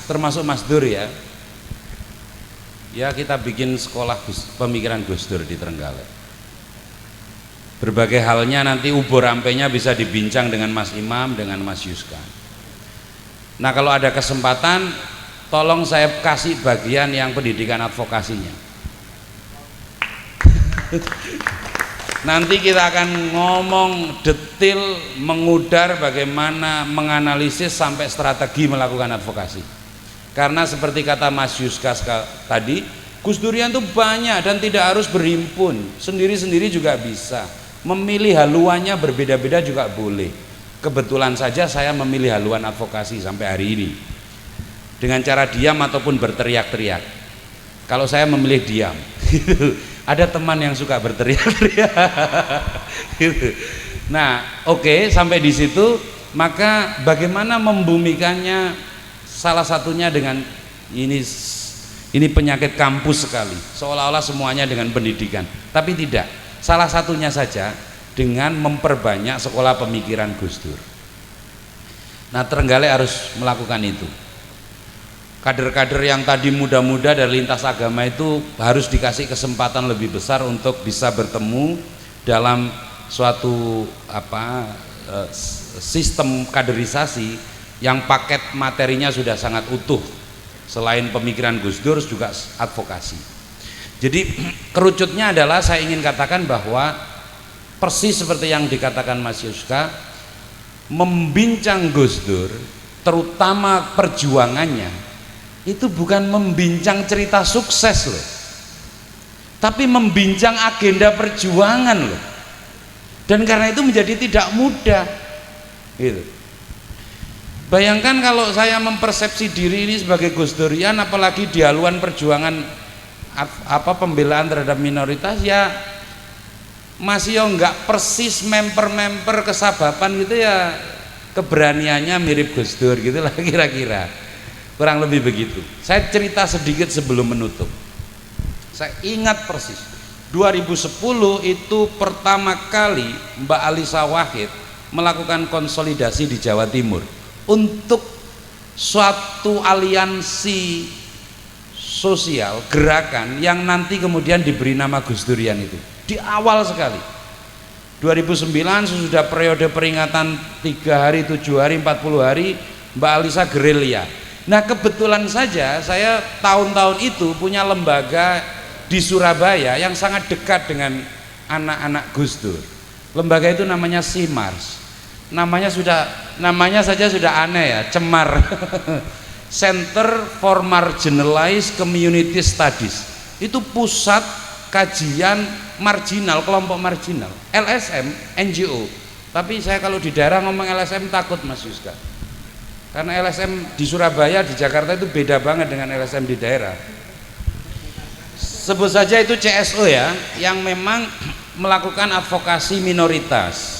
termasuk Mas Dur ya kita bikin sekolah pemikiran Gus Dur di Trenggalek. Berbagai halnya nanti ubur ampenya bisa dibincang dengan Mas Imam, dengan Mas Yuska. Nah kalau ada kesempatan tolong saya kasih bagian yang pendidikan advokasinya. Nanti kita akan ngomong detail, mengudar bagaimana menganalisis sampai strategi melakukan advokasi. Karena seperti kata Mas Yuska tadi, Gus Durian itu banyak dan tidak harus berhimpun, sendiri-sendiri juga bisa. Memilih haluannya berbeda-beda juga boleh. Kebetulan saja saya memilih haluan advokasi sampai hari ini, dengan cara diam ataupun berteriak-teriak. Kalau saya memilih diam, ada teman yang suka berteriak-teriak. Nah, oke, sampai di situ. Maka bagaimana membumikannya? Salah satunya dengan ini penyakit kampus sekali, seolah-olah semuanya dengan pendidikan, tapi tidak. Salah satunya saja dengan memperbanyak sekolah pemikiran Gus Dur. Nah, Trenggalek harus melakukan itu. Kader-kader yang tadi muda-muda dari lintas agama itu harus dikasih kesempatan lebih besar untuk bisa bertemu dalam suatu sistem kaderisasi yang paket materinya sudah sangat utuh. Selain pemikiran Gus Dur juga advokasi. Jadi kerucutnya adalah saya ingin katakan bahwa persis seperti yang dikatakan Mas Yuska, membincang Gus Dur terutama perjuangannya itu bukan membincang cerita sukses loh, tapi membincang agenda perjuangan loh. Dan karena itu menjadi tidak mudah gitu. Bayangkan kalau saya mempersepsi diri ini sebagai Gus Durian, apalagi di haluan perjuangan pembelaan terhadap minoritas, ya masih nggak persis memper kesabapan gitu ya, keberaniannya mirip Gus Dur gitu lah kira-kira, kurang lebih begitu. Saya cerita sedikit sebelum menutup. Saya ingat persis 2010 itu pertama kali Mbak Alisa Wahid melakukan konsolidasi di Jawa Timur untuk suatu aliansi sosial, gerakan yang nanti kemudian diberi nama Gus Durian. Itu di awal sekali 2009, sesudah periode peringatan 3 hari, 7 hari, 40 hari, Mbak Alisa gerilya. Nah, kebetulan saja saya tahun-tahun itu punya lembaga di Surabaya yang sangat dekat dengan anak-anak Gus Dur. Lembaga itu namanya SIMARS. Namanya saja sudah aneh ya, cemar. Center for Marginalized Community Studies. Itu pusat kajian marginal, kelompok marginal. LSM, NGO. Tapi saya kalau di daerah ngomong LSM takut Mas Yuska. Karena LSM di Surabaya, di Jakarta itu beda banget dengan LSM di daerah. Sebut saja itu CSO ya, yang memang melakukan advokasi minoritas.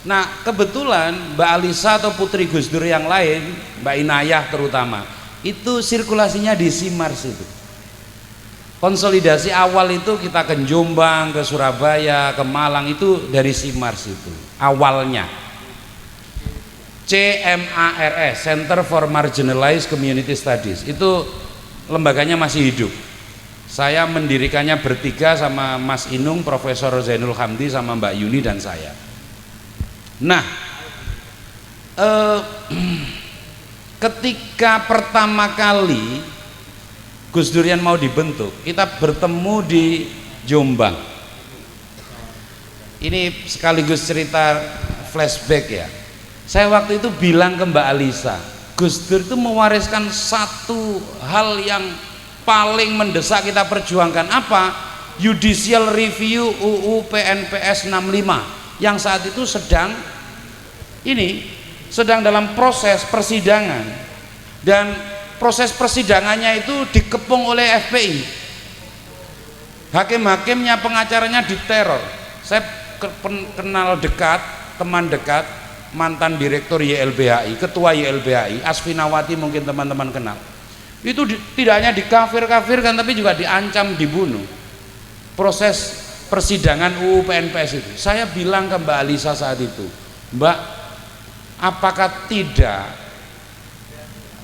Nah, kebetulan Mbak Alisa atau putri Gus Dur yang lain, Mbak Inayah terutama, itu sirkulasinya di SIMARS itu. Konsolidasi awal itu kita ke Jombang, ke Surabaya, ke Malang, itu dari SIMARS itu awalnya. CMARS, Center for Marginalized Community Studies, itu lembaganya masih hidup. Saya mendirikannya bertiga sama Mas Inung, Profesor Zainul Hamdi, sama Mbak Yuni dan saya. Nah, ketika pertama kali Gus Durian mau dibentuk, kita bertemu di Jombang. Ini sekaligus cerita flashback ya. Saya waktu itu bilang ke Mbak Alisa, Gus Dur itu mewariskan satu hal yang paling mendesak kita perjuangkan. Apa? Judicial Review UU PNPS 65 yang saat itu sedang dalam proses persidangan, dan proses persidangannya itu dikepung oleh FPI. Hakim-hakimnya, pengacaranya diteror. Saya kenal dekat, teman dekat, mantan direktur YLBHI, ketua YLBHI, Asfinawati, mungkin teman-teman kenal. Itu tidak hanya dikafir-kafirkan, tapi juga diancam dibunuh. Proses persidangan UU PNPS itu, saya bilang ke Mbak Alisa saat itu, Mbak, apakah tidak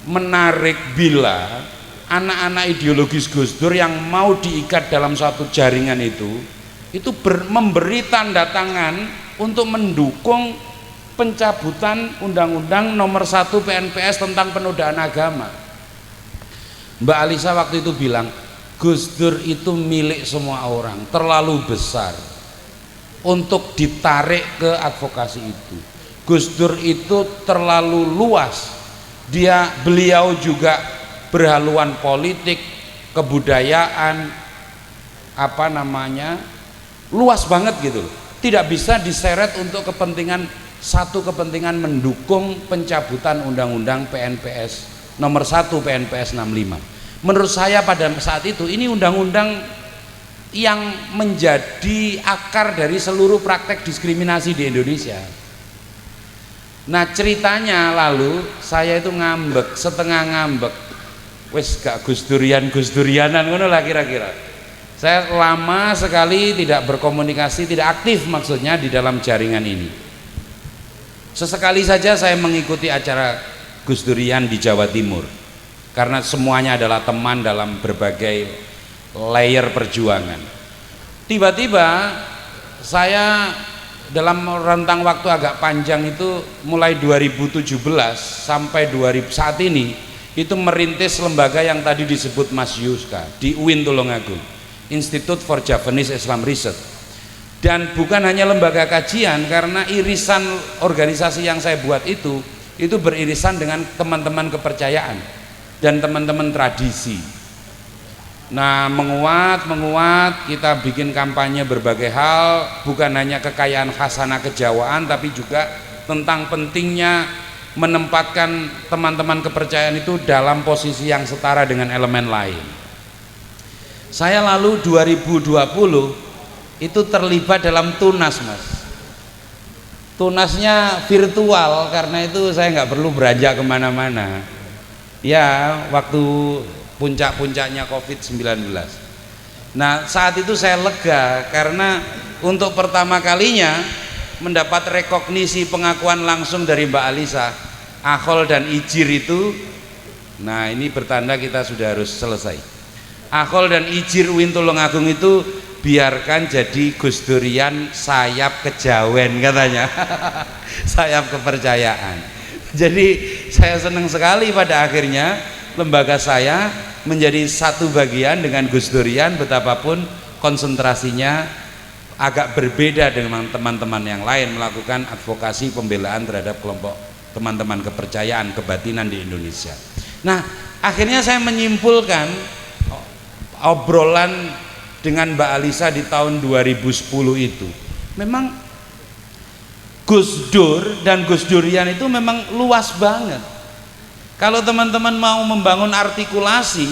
menarik bila anak-anak ideologis Gus Dur yang mau diikat dalam satu jaringan itu memberi tanda tangan untuk mendukung pencabutan Undang-Undang Nomor 1 PNPS tentang penodaan agama. Mbak Alisa waktu itu bilang, Gus Dur itu milik semua orang, terlalu besar untuk ditarik ke advokasi itu. Gus Dur itu terlalu luas Beliau juga berhaluan politik, kebudayaan, luas banget gitu loh. Tidak bisa diseret untuk satu kepentingan mendukung pencabutan undang-undang PNPS nomor 1 PNPS 65. Menurut saya pada saat itu ini undang-undang yang menjadi akar dari seluruh praktek diskriminasi di Indonesia. Nah ceritanya lalu saya itu ngambek, setengah ngambek, wes gak Gus-Durianan ngono lah kira-kira. Saya lama sekali tidak berkomunikasi, tidak aktif maksudnya di dalam jaringan ini. Sesekali saja saya mengikuti acara Gus Durian di Jawa Timur karena semuanya adalah teman dalam berbagai layer perjuangan. Tiba-tiba saya dalam rentang waktu agak panjang itu mulai 2017 sampai saat ini itu merintis lembaga yang tadi disebut Mas Yuska di UIN Tulungagung, Institute for Javanese Islam Research. Dan bukan hanya lembaga kajian, karena irisan organisasi yang saya buat itu beririsan dengan teman-teman kepercayaan dan teman-teman tradisi. Nah menguat, kita bikin kampanye berbagai hal, bukan hanya kekayaan khasanah kejawaan, tapi juga tentang pentingnya menempatkan teman-teman kepercayaan itu dalam posisi yang setara dengan elemen lain. Saya lalu 2020 itu terlibat dalam tunas, Mas. Tunasnya virtual karena itu saya nggak perlu beranjak kemana-mana. Ya, waktu puncak-puncaknya COVID-19. Nah, saat itu saya lega karena untuk pertama kalinya mendapat rekognisi pengakuan langsung dari Mbak Alisa, Akhol dan Ijir itu. Nah, ini bertanda kita sudah harus selesai. Akhol dan Ijir UIN Tulungagung itu biarkan jadi Gus Durian sayap kejawen katanya. Sayap kepercayaan. Jadi saya senang sekali pada akhirnya lembaga saya menjadi satu bagian dengan Gus Durian, betapapun konsentrasinya agak berbeda dengan teman-teman yang lain melakukan advokasi pembelaan terhadap kelompok teman-teman kepercayaan kebatinan di Indonesia. Nah akhirnya saya menyimpulkan obrolan dengan Mbak Alisa di tahun 2010 itu memang Gus Dur dan Gus Durian itu memang luas banget. Kalau teman-teman mau membangun artikulasi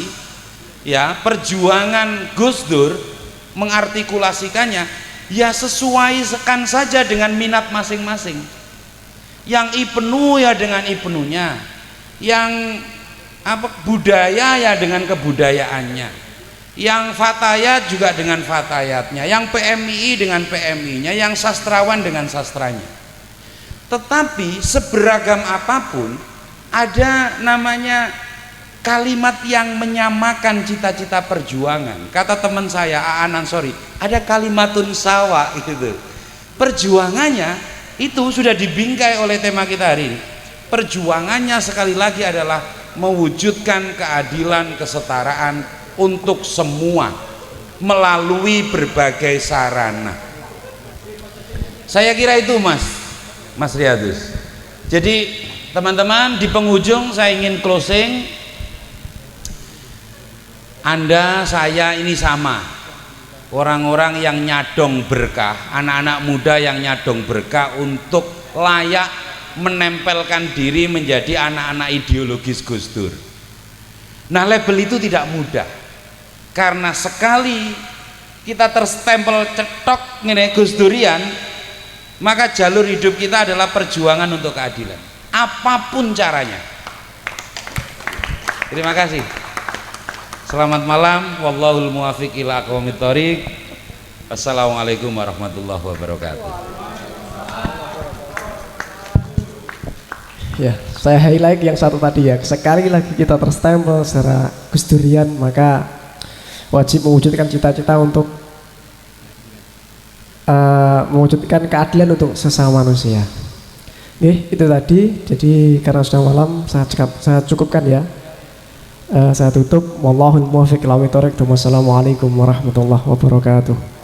ya perjuangan Gus Dur mengartikulasikannya ya sesuaikan saja dengan minat masing-masing. Yang Ibnu ya dengan Ibnunya, yang budaya ya dengan kebudayaannya, yang fatayat juga dengan fatayatnya, yang PMI dengan PMI-nya, yang sastrawan dengan sastranya. Tetapi seberagam apapun ada namanya kalimat yang menyamakan cita-cita perjuangan. Kata teman saya Aan Ansori, ada kalimatun sawa gitu. Perjuangannya itu sudah dibingkai oleh tema kita hari ini. Perjuangannya sekali lagi adalah mewujudkan keadilan, kesetaraan untuk semua melalui berbagai sarana. Saya kira itu Mas Riyadus. Jadi teman-teman di penghujung saya ingin closing. Anda, saya ini sama, orang-orang yang nyadong berkah, anak-anak muda yang nyadong berkah untuk layak menempelkan diri menjadi anak-anak ideologis Gus Dur. Nah label itu tidak mudah karena sekali kita terstempel cetok ngene Gus Durian, maka jalur hidup kita adalah perjuangan untuk keadilan apapun caranya. Terima kasih. Selamat malam, wallahul muwaffiq ila aqwamit thoriq. Assalamualaikum warahmatullahi wabarakatuh. Ya, saya highlight yang satu tadi ya. Sekali lagi kita terstempel secara Gus Durian, maka wajib mewujudkan cita-cita untuk mewujudkan keadilan untuk sesama manusia. Oke, itu tadi. Jadi karena sudah malam, saya cukupkan ya. Saya tutup. Wallahul muwaffiq ila aqwamit thoriq. Wassalamualaikum warahmatullahi wabarakatuh.